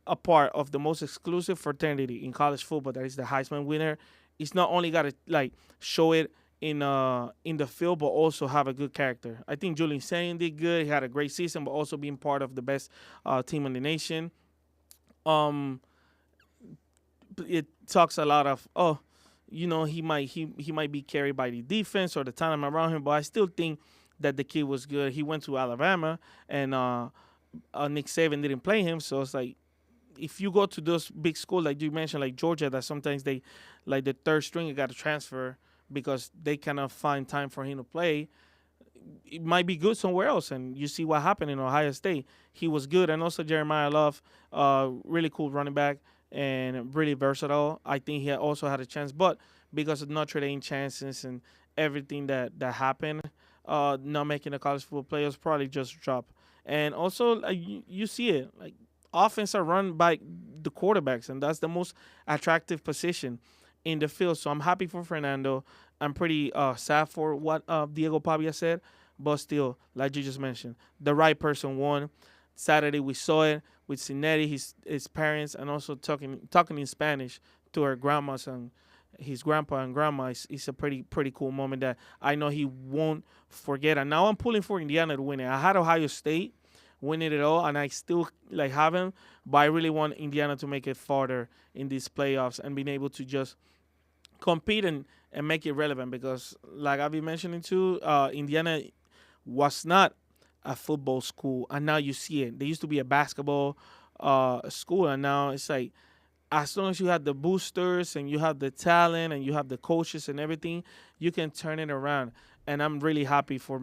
a part of the most exclusive fraternity in college football, that is the Heisman winner, it's not only got to, like, show it in the field, but also have a good character. I think Julian Sayin did good. He had a great season, but also being part of the best team in the nation. It talks a lot of, he might be carried by the defense or the talent around him, but I still think that the kid was good. He went to Alabama, and Nick Saban didn't play him, so it's like, if you go to those big schools like you mentioned, like Georgia, that sometimes they, like the third string, got to transfer because they cannot find time for him to play. It might be good somewhere else, and you see what happened in Ohio State. He was good, and also Jeremiah Love, really cool running back and really versatile. I think he also had a chance, but because of Notre Dame chances and everything that happened, not making the college football players probably just drop. And also, like, you see it, like, offense are run by the quarterbacks, and that's the most attractive position in the field. So I'm happy for Fernando. I'm pretty sad for what Diego Pavia said, but still, like you just mentioned, the right person won. Saturday we saw it with Cinetti, his parents, and also talking in Spanish to her grandmas and his grandpa and grandma. It's a pretty cool moment that I know he won't forget. And now I'm pulling for Indiana to win it. I had Ohio State winning it all, and I still like have him, but I really want Indiana to make it farther in these playoffs and being able to just compete and make it relevant, because like I've been mentioning too, Indiana was not a football school, and now you see it. They used to be a basketball school, and now it's like, as long as you have the boosters and you have the talent and you have the coaches and everything, you can turn it around. And I'm really happy for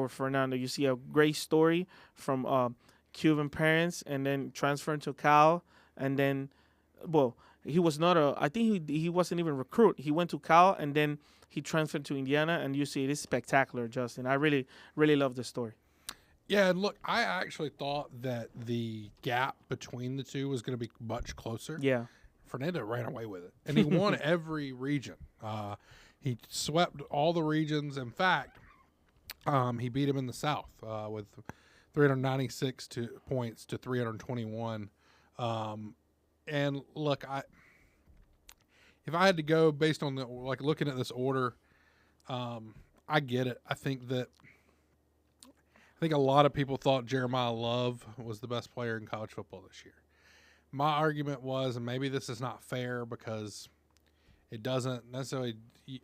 Fernando. You see a great story from Cuban parents, and then transferring to Cal, and then, well, he was not I think he wasn't even recruit. He went to Cal, and then he transferred to Indiana, and you see it is spectacular, Justin. I really, really love the story. Yeah, and look, I actually thought that the gap between the two was going to be much closer. Yeah. Fernando ran away with it, and he won every region. He swept all the regions. In fact, he beat him in the South with 396 points to 321. And look, if I had to go based on looking at this order, I get it. I think a lot of people thought Jeremiah Love was the best player in college football this year. My argument was, and maybe this is not fair because it doesn't necessarily,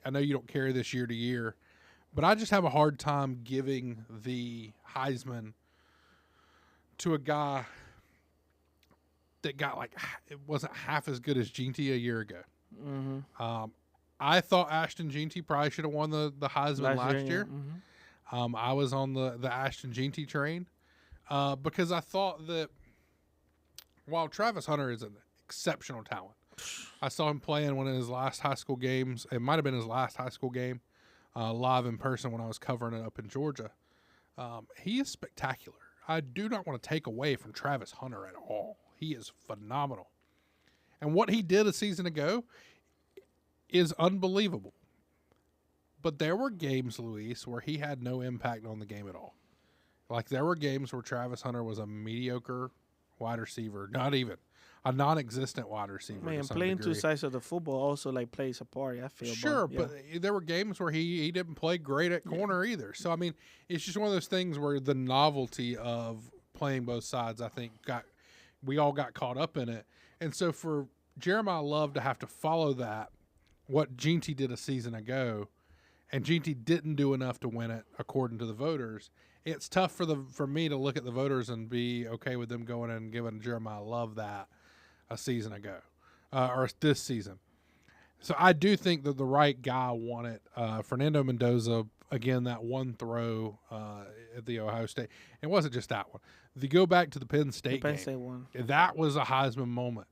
I know you don't carry this year to year, but I just have a hard time giving the Heisman to a guy that got it wasn't half as good as Ginty a year ago. Mm-hmm. I thought Ashton Jeanty probably should have won the Heisman last year. Mm-hmm. I was on the Ashton Jeanty train because I thought that while Travis Hunter is an exceptional talent, I saw him play in one of his last high school games. It might have been his last high school game live in person when I was covering it up in Georgia. He is spectacular. I do not want to take away from Travis Hunter at all. He is phenomenal. And what he did a season ago is unbelievable. But there were games, Luis, where he had no impact on the game at all. Like there were games where Travis Hunter was a mediocre wide receiver, not even a non-existent wide receiver. Man, playing two sides of the football also like plays a part. I feel sure, but there were games where he didn't play great at corner either. So I mean, it's just one of those things where the novelty of playing both sides, I think, we all got caught up in it. And so for Jeremiah Love to have to follow that, what Jeanty did a season ago, and Jeanty didn't do enough to win it according to the voters. It's tough for me to look at the voters and be okay with them going and giving Jeremiah Love that a season ago or this season. So I do think that the right guy won it. Fernando Mendoza, again, that one throw at the Ohio State. It wasn't just that one. If you go back to the Penn State game, one. That was a Heisman moment.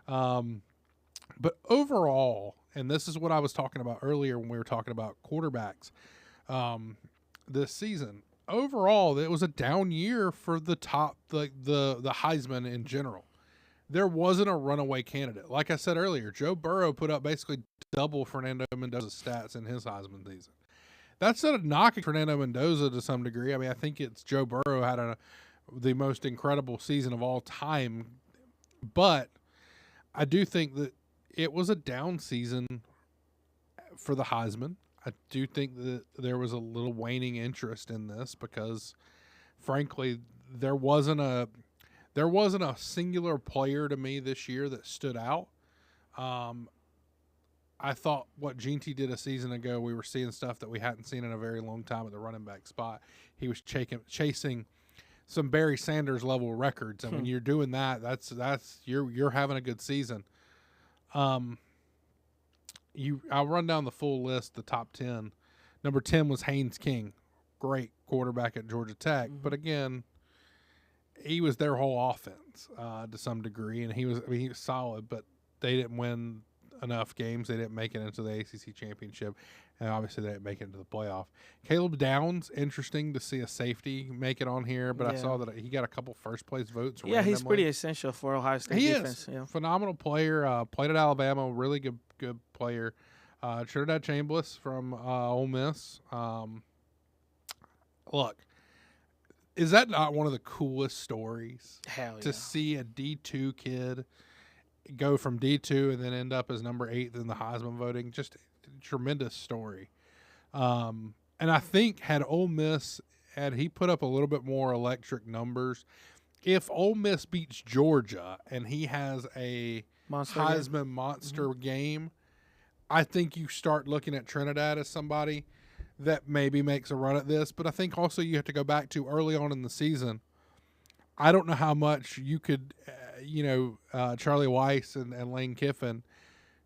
But overall, and this is what I was talking about earlier when we were talking about quarterbacks this season, overall, it was a down year for the top, the Heisman in general. There wasn't a runaway candidate. Like I said earlier, Joe Burrow put up basically double Fernando Mendoza's stats in his Heisman season. That's not a knock at Fernando Mendoza to some degree. I mean, I think it's Joe Burrow had the most incredible season of all time. But I do think that it was a down season for the Heisman. I do think that there was a little waning interest in this because, frankly, there wasn't a singular player to me this year that stood out. I thought what Jeanty did a season ago, we were seeing stuff that we hadn't seen in a very long time at the running back spot. He was chasing some Barry Sanders level records, and when you're doing that, that's you're having a good season. I'll run down the full list, the top 10. Number 10 was Haynes King, great quarterback at Georgia Tech, but again, he was their whole offense to some degree, and he was solid, but they didn't win enough games. They didn't make it into the ACC championship, and obviously they didn't make it into the playoff. Caleb Downs, interesting to see a safety make it on here, but I saw that he got a couple first-place votes. Yeah, randomly. He's pretty essential for Ohio State defense. He is. Phenomenal player. Played at Alabama, really good player. Trinidad Chambliss from Ole Miss. Look, is that not one of the coolest stories? Hell yeah. To see a D2 kid go from D2 and then end up as number 8 in the Heisman voting. Just a tremendous story. And I think had he put up a little bit more electric numbers, if Ole Miss beats Georgia and he has a Heisman monster game, I think you start looking at Trinidad as somebody that maybe makes a run at this. But I think also you have to go back to early on in the season. I don't know how much you could, Charlie Weiss and Lane Kiffin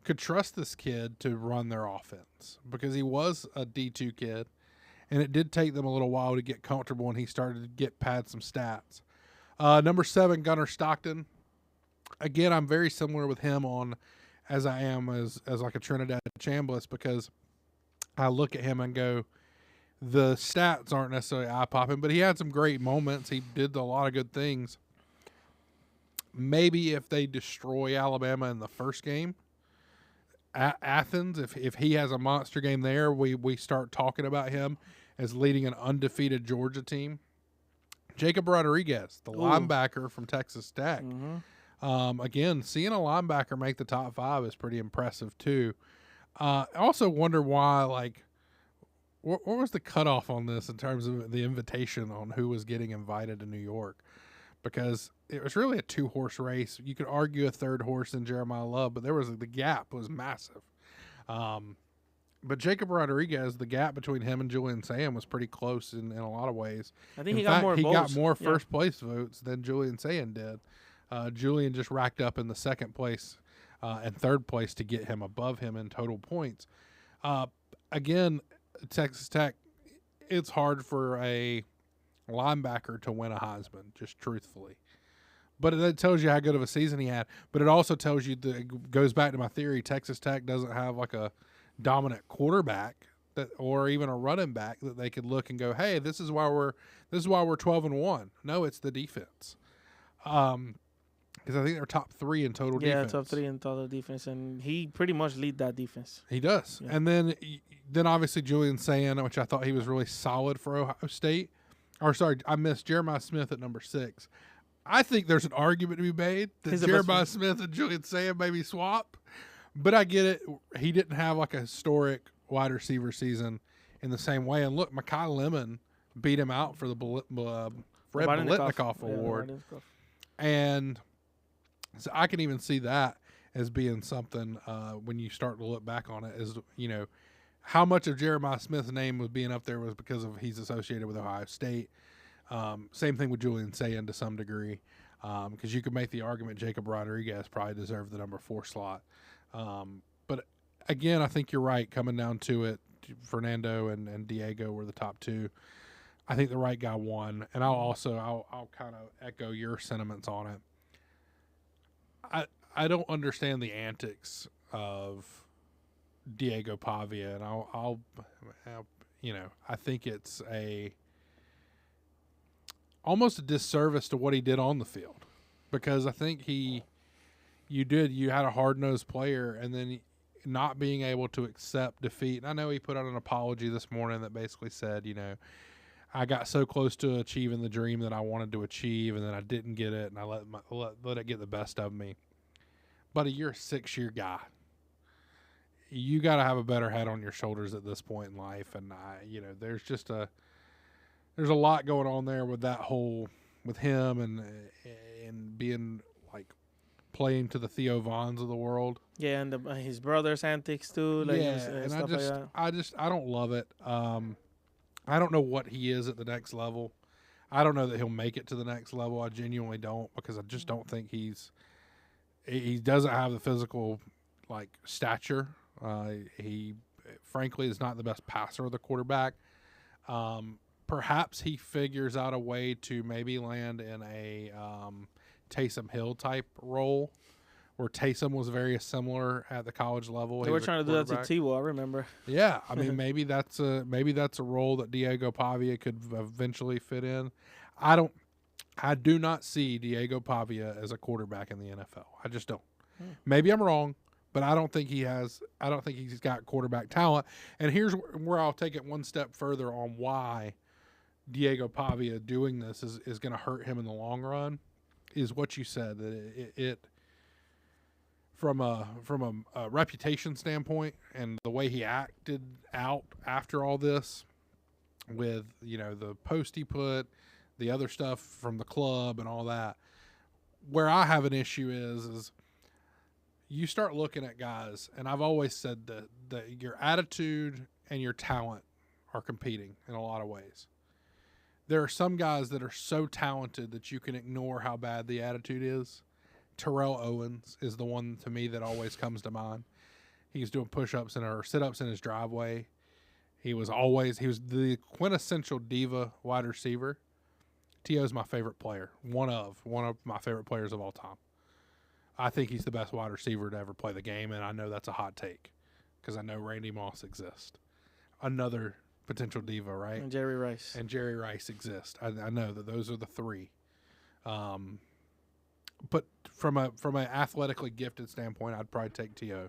could trust this kid to run their offense because he was a D2 kid, and it did take them a little while to get comfortable when he started to pad some stats. Number 7, Gunnar Stockton. Again, I'm very similar with him as I am as like a Trinidad Chambliss because I look at him and go, the stats aren't necessarily eye-popping, but he had some great moments. He did a lot of good things. Maybe if they destroy Alabama in the first game, Athens, if he has a monster game there, we start talking about him as leading an undefeated Georgia team. Jacob Rodriguez, the linebacker from Texas Tech. Again, seeing a linebacker make the top 5 is pretty impressive too. I also wonder why, what was the cutoff on this in terms of the invitation on who was getting invited to New York? Because it was really a 2-horse race. You could argue a 3rd horse in Jeremiah Love, but the gap was massive. But Jacob Rodriguez, the gap between him and Julian Sam was pretty close in a lot of ways. I think he got more first place votes than Julian Sam did. Julian just racked up in the 2nd place and 3rd place to get him above him in total points. Uh, again, Texas Tech, it's hard for a linebacker to win a Heisman, just truthfully. But it tells you how good of a season he had. But it also tells you that it goes back to my theory. Texas Tech doesn't have like a dominant quarterback that, or even a running back that they could look and go, "Hey, this is why we're 12-1." No, it's the defense. Because I think they're top 3 in total defense. Yeah, top 3 in total defense, and he pretty much lead that defense. He does. Yeah. And then obviously Julian Sayin, which I thought he was really solid for Ohio State. Or sorry, I missed Jeremiah Smith at number 6. I think there's an argument to be made that Jeremiah Smith and Julian Sayin maybe swap. But I get it. He didn't have like a historic wide receiver season in the same way. And look, Mekhi Lemon beat him out for the Fred Biletnikoff Award. And so I can even see that as being something when you start to look back on it, is, you know, how much of Jeremiah Smith's name was being up there was because of he's associated with Ohio State. Same thing with Julian Sayin to some degree, because you could make the argument Jacob Rodriguez probably deserved the number 4 slot. But again, I think you're right. Coming down to it, Fernando and Diego were the top 2. I think the right guy won, and I'll kind of echo your sentiments on it. I don't understand the antics of Diego Pavia, and I'll you know, I think it's almost a disservice to what he did on the field, because I think you had a hard-nosed player, and then not being able to accept defeat. And I know he put out an apology this morning that basically said, you know, I got so close to achieving the dream that I wanted to achieve, and then I didn't get it, and I let it get the best of me. Buddy, you're a 6-year guy. You got to have a better head on your shoulders at this point in life, and you know, there's a lot going on there with that with him and being like playing to the Theo Vaughns of the world. Yeah, and his brother's antics too. Like, yeah, and stuff like that. I don't love it. I don't know what he is at the next level. I don't know that he'll make it to the next level. I genuinely don't, because I just don't think he doesn't have the physical like stature. He frankly is not the best passer of the quarterback. Perhaps he figures out a way to maybe land in a Taysom Hill type role, where Taysom was very similar at the college level. They were trying to do that to Tebow, I remember. Yeah, I mean, maybe that's a role that Diego Pavia could eventually fit in. I do not see Diego Pavia as a quarterback in the NFL. I just don't. Maybe I'm wrong, but I don't think he's got quarterback talent. And here's where I'll take it one step further on why Diego Pavia doing this is going to hurt him in the long run. Is what you said, that it from a reputation standpoint, and the way he acted out after all this, with, you know, the post he put, the other stuff from the club and all that. Where I have an issue is you start looking at guys, and I've always said that your attitude and your talent are competing in a lot of ways. There are some guys that are so talented that you can ignore how bad the attitude is. Terrell Owens is the one to me that always comes to mind. He's doing push-ups or sit-ups in his driveway. He was the quintessential diva wide receiver. T.O.'s my favorite player. One of my favorite players of all time. I think he's the best wide receiver to ever play the game, and I know that's a hot take because I know Randy Moss exists. Another potential diva, right? And Jerry Rice. And Jerry Rice exist. I know that those are the 3. But from an athletically gifted standpoint, I'd probably take T.O.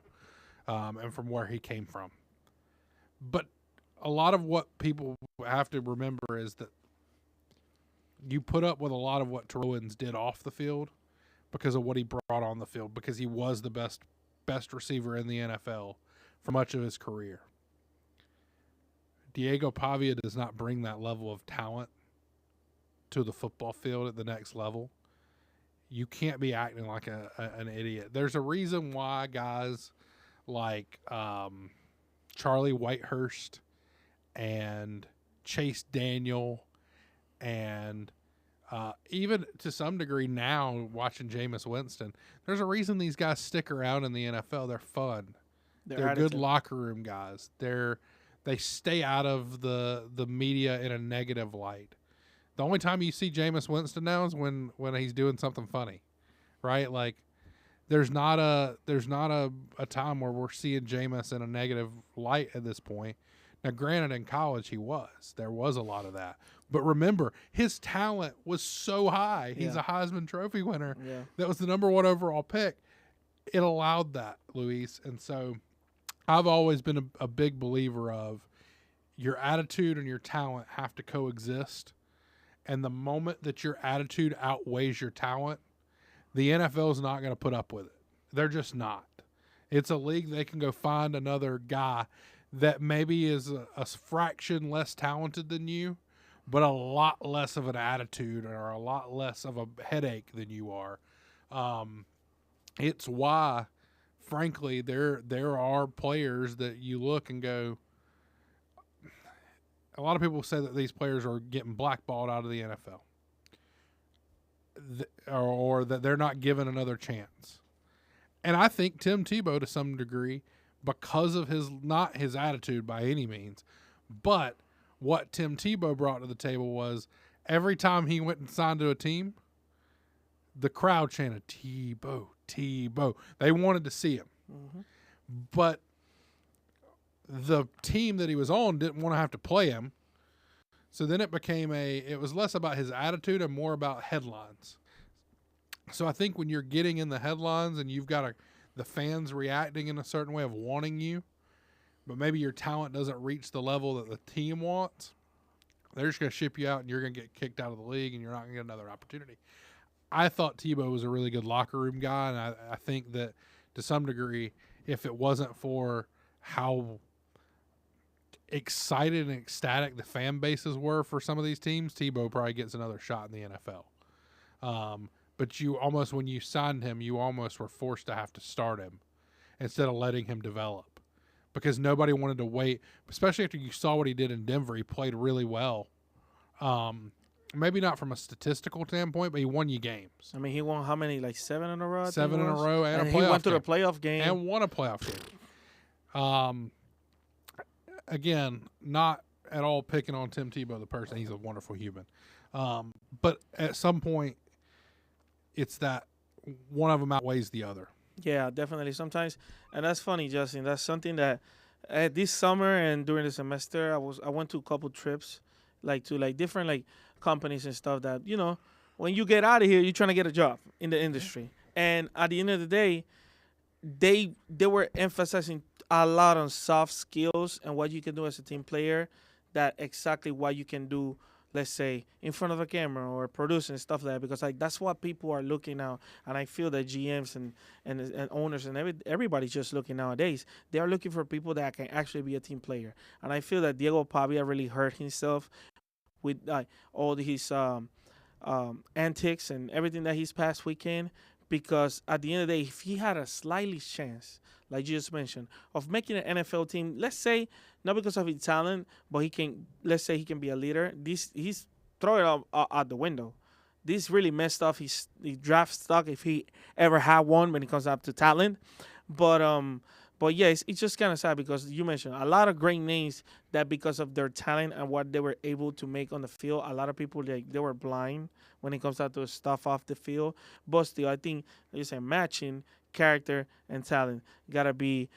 And from where he came from. But a lot of what people have to remember is that you put up with a lot of what Terrell Owens did off the field because of what he brought on the field, because he was the best receiver in the NFL for much of his career. Diego Pavia does not bring that level of talent to the football field at the next level. You can't be acting like an idiot. There's a reason why guys like Charlie Whitehurst and Chase Daniel and even to some degree now watching Jameis Winston, there's a reason these guys stick around in the NFL. They're fun. They're good locker room guys. They stay out of the media in a negative light. The only time you see Jameis Winston now is when he's doing something funny, right? Like there's not a time where we're seeing Jameis in a negative light at this point. Now, granted, in college there was a lot of that, but remember his talent was so high. He's a Heisman Trophy winner. Yeah. That was the number 1 overall pick. It allowed that, Luis, and so I've always been a big believer of your attitude and your talent have to coexist. And the moment that your attitude outweighs your talent, the NFL is not going to put up with it. They're just not. It's a league they can go find another guy that maybe is a fraction less talented than you, but a lot less of an attitude or a lot less of a headache than you are. It's why, frankly, there are players that you look and go, a lot of people say that these players are getting blackballed out of the NFL or that they're not given another chance. And I think Tim Tebow, to some degree, because of not his attitude by any means, but what Tim Tebow brought to the table was every time he went and signed to a team, the crowd chanted, Tebow, Tebow. They wanted to see him. Mm-hmm. But the team that he was on didn't want to have to play him. So then it was less about his attitude and more about headlines. So I think when you're getting in the headlines and you've got the fans reacting in a certain way of wanting you, but maybe your talent doesn't reach the level that the team wants, they're just going to ship you out and you're going to get kicked out of the league and you're not going to get another opportunity. I thought Tebow was a really good locker room guy, and I think that to some degree, if it wasn't for how excited and ecstatic the fan bases were for some of these teams, Tebow probably gets another shot in the NFL. But when you signed him, you almost were forced to have to start him instead of letting him develop because nobody wanted to wait, especially after you saw what he did in Denver. He played really well. Maybe not from a statistical standpoint, but he won you games. I mean, he won how many? Like 7 in a row? 7 in a row and a playoff he went to game. the playoff game. And won a playoff game. Again, not at all picking on Tim Tebow, the person. He's a wonderful human. But at some point, it's that one of them outweighs the other. Yeah, definitely. Sometimes, and that's funny, Justin. That's something that this summer and during the semester, I went to a couple trips, to different companies and stuff that, when you get out of here, you're trying to get a job in the industry. And at the end of the day, they were emphasizing a lot on soft skills and what you can do as a team player, that exactly what you can do, let's say, in front of a camera or producing stuff like that, because that's what people are looking now. And I feel that GMs and owners and everybody's just looking nowadays. They are looking for people that can actually be a team player. And I feel that Diego Pavia really hurt himself with all his antics and everything that he's past weekend, because at the end of the day, if he had a slightly chance, like you just mentioned, of making an NFL team, let's say, not because of his talent, but let's say he can be a leader, he's throwing it out the window. This really messed up his draft stock if he ever had one when it comes up to talent. But yeah, it's just kind of sad because you mentioned a lot of great names that because of their talent and what they were able to make on the field, a lot of people, they were blind when it comes out to stuff off the field. But still, I think, like you said, matching character and talent gotta be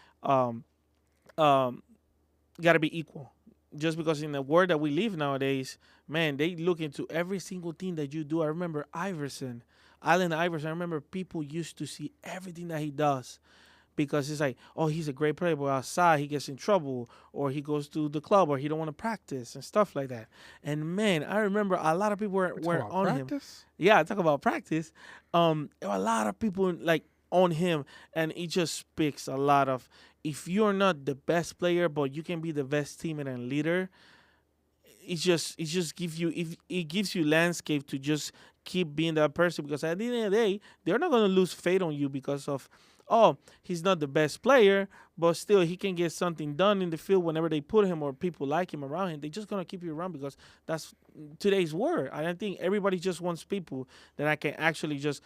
equal. Just because in the world that we live nowadays, man, they look into every single thing that you do. I remember Allen Iverson. I remember people used to see everything that he does, because it's like, oh, he's a great player, but outside he gets in trouble, or he goes to the club, or he don't want to practice and stuff like that. And man, I remember a lot of people were on practice? him. Yeah, talk about practice. There were a lot of people on him, and it just speaks a lot of, if you're not the best player, but you can be the best teammate and leader, it just gives you landscape to just keep being that person, because at the end of the day, they're not going to lose faith on you because of, oh, he's not the best player, but still he can get something done in the field whenever they put him or people like him around him. They're just going to keep you around because that's today's word. I think everybody just wants people that I can actually just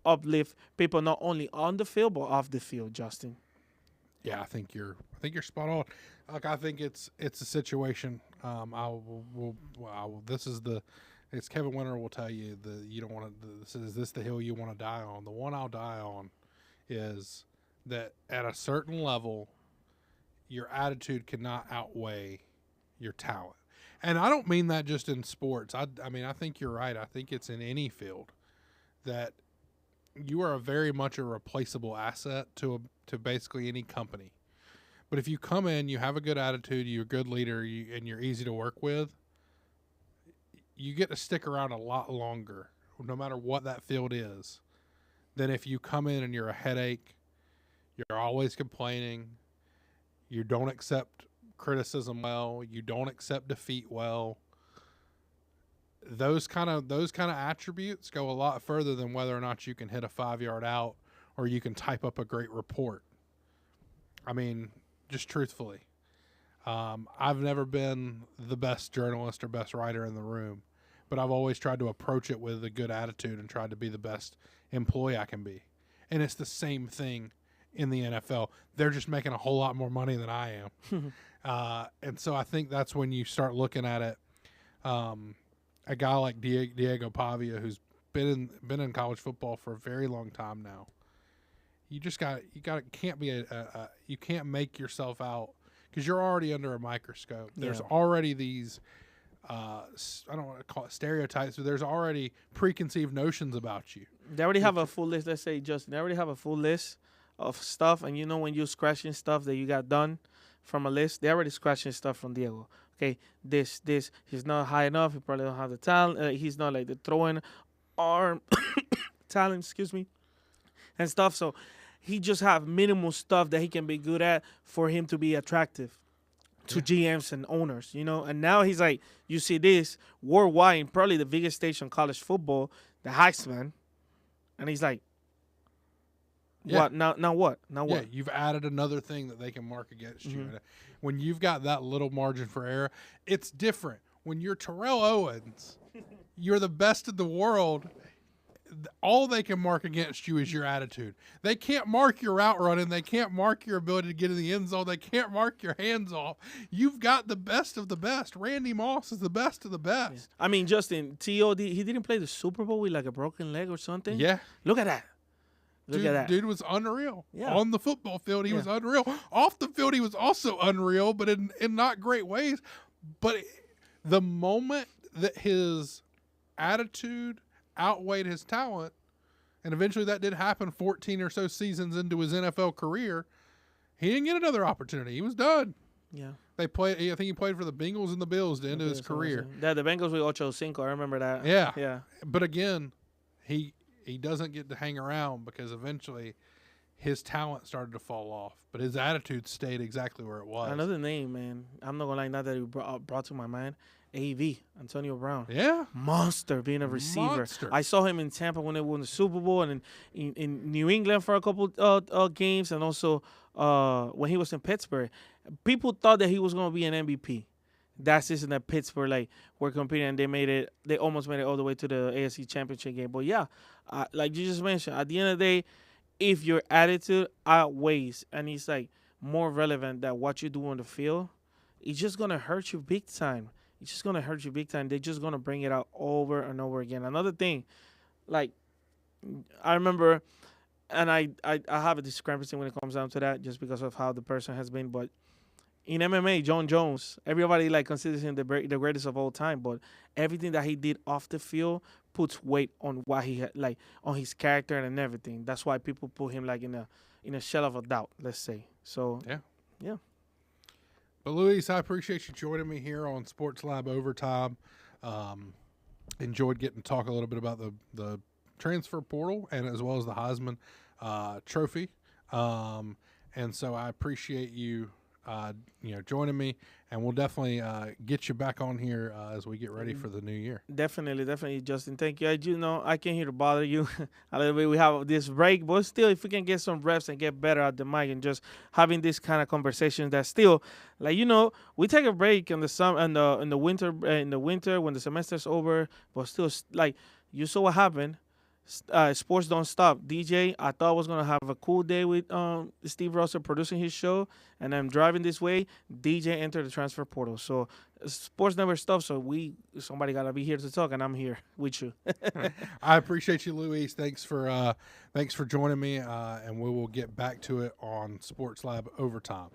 uplift people, not only on the field, but off the field, Justin. Yeah, I think you're spot on. Like, I think it's a situation. It's Kevin Winter will tell you that you don't want to. Is this the hill you want to die on? The one I'll die on is that at a certain level, your attitude cannot outweigh your talent. And I don't mean that just in sports. I mean, I think you're right. I think it's in any field that you are very much a replaceable asset to basically any company. But if you come in, you have a good attitude, you're a good leader, and you're easy to work with, you get to stick around a lot longer, no matter what that field is, than if you come in and you're a headache, you're always complaining, you don't accept criticism well, you don't accept defeat well. Those kind of attributes go a lot further than whether or not you can hit a 5-yard out or you can type up a great report. I mean, just truthfully, I've never been the best journalist or best writer in the room, but I've always tried to approach it with a good attitude and tried to be the best employee I can be. And it's the same thing in the NFL. They're just making a whole lot more money than I am. And so I think that's when you start looking at it. A guy like Diego Pavia, who's been in college football for a very long time now. You can't make yourself out because you're already under a microscope. There's already these, I don't want to call it stereotypes, but there's already preconceived notions about you. They already have a full list. Let's say, Justin, they already have a full list of stuff. And when you're scratching stuff that you got done from a list, they're already scratching stuff from Diego. Okay, this, he's not high enough. He probably don't have the talent. He's not like the throwing arm talent, excuse me, and stuff. So he just have minimal stuff that he can be good at for him to be attractive to GMs and owners, And now he's like, you see this worldwide, probably the biggest stage in college football, the Heisman, and he's like, what? Now what? Yeah, you've added another thing that they can mark against you. When you've got that little margin for error, it's different. When you're Terrell Owens, you're the best in the world. All they can mark against you is your attitude. They can't mark your route running. They can't mark your ability to get in the end zone. They can't mark your hands off. You've got the best of the best. Randy Moss is the best of the best. Yeah. I mean, Justin, T.O.D., he didn't play the Super Bowl with like a broken leg or something? Yeah. Look at that. Look at that. Dude was unreal. Yeah. On the football field, he was unreal. Off the field, he was also unreal, but in not great ways. But the moment that his attitude outweighed his talent, and eventually that did happen 14 or so seasons into his NFL career, he didn't get another opportunity. He was done. Yeah. I think he played for the Bengals and the Bills to end his career. Yeah, the Bengals with 8-5, I remember that. Yeah. Yeah. But again, he doesn't get to hang around because eventually his talent started to fall off, but his attitude stayed exactly where it was. Another name, man. I'm not going to lie, now that you brought to my mind, AV, Antonio Brown. Yeah. Monster being a receiver. Monster. I saw him in Tampa when they won the Super Bowl and in New England for a couple games, and also when he was in Pittsburgh. People thought that he was going to be an MVP. That season at Pittsburgh, were competing, and they almost made it all the way to the AFC Championship game. But yeah, like you just mentioned, at the end of the day, if your attitude outweighs and it's more relevant than what you do on the field, it's just gonna hurt you big time. It's just gonna hurt you big time. They're just gonna bring it out over and over again. Another thing, I remember, and I have a discrepancy when it comes down to that, just because of how the person has been, but. In MMA, John Jones, everybody considers him the greatest of all time, but everything that he did off the field puts weight on what he had, on his character and everything. That's why people put him in a shell of a doubt, let's say. So yeah. But Luis, I appreciate you joining me here on Sports Lab Overtime. Enjoyed getting to talk a little bit about the transfer portal and as well as the Heisman Trophy. And so I appreciate you. Joining me, and we'll definitely get you back on here as we get ready for the new year. Definitely, Justin. Thank you. I came here to bother you a little bit. We have this break, but still, if we can get some reps and get better at the mic and just having this kind of conversation, that still, we take a break in the summer and in the winter when the semester's over, but still, you saw what happened. Sports Don't Stop. DJ, I thought I was going to have a cool day with Steve Russell producing his show, and I'm driving this way. DJ entered the transfer portal. So sports never stops. So somebody got to be here to talk, and I'm here with you. I appreciate you, Luis. Thanks for joining me, and we will get back to it on Sports Lab Overtime.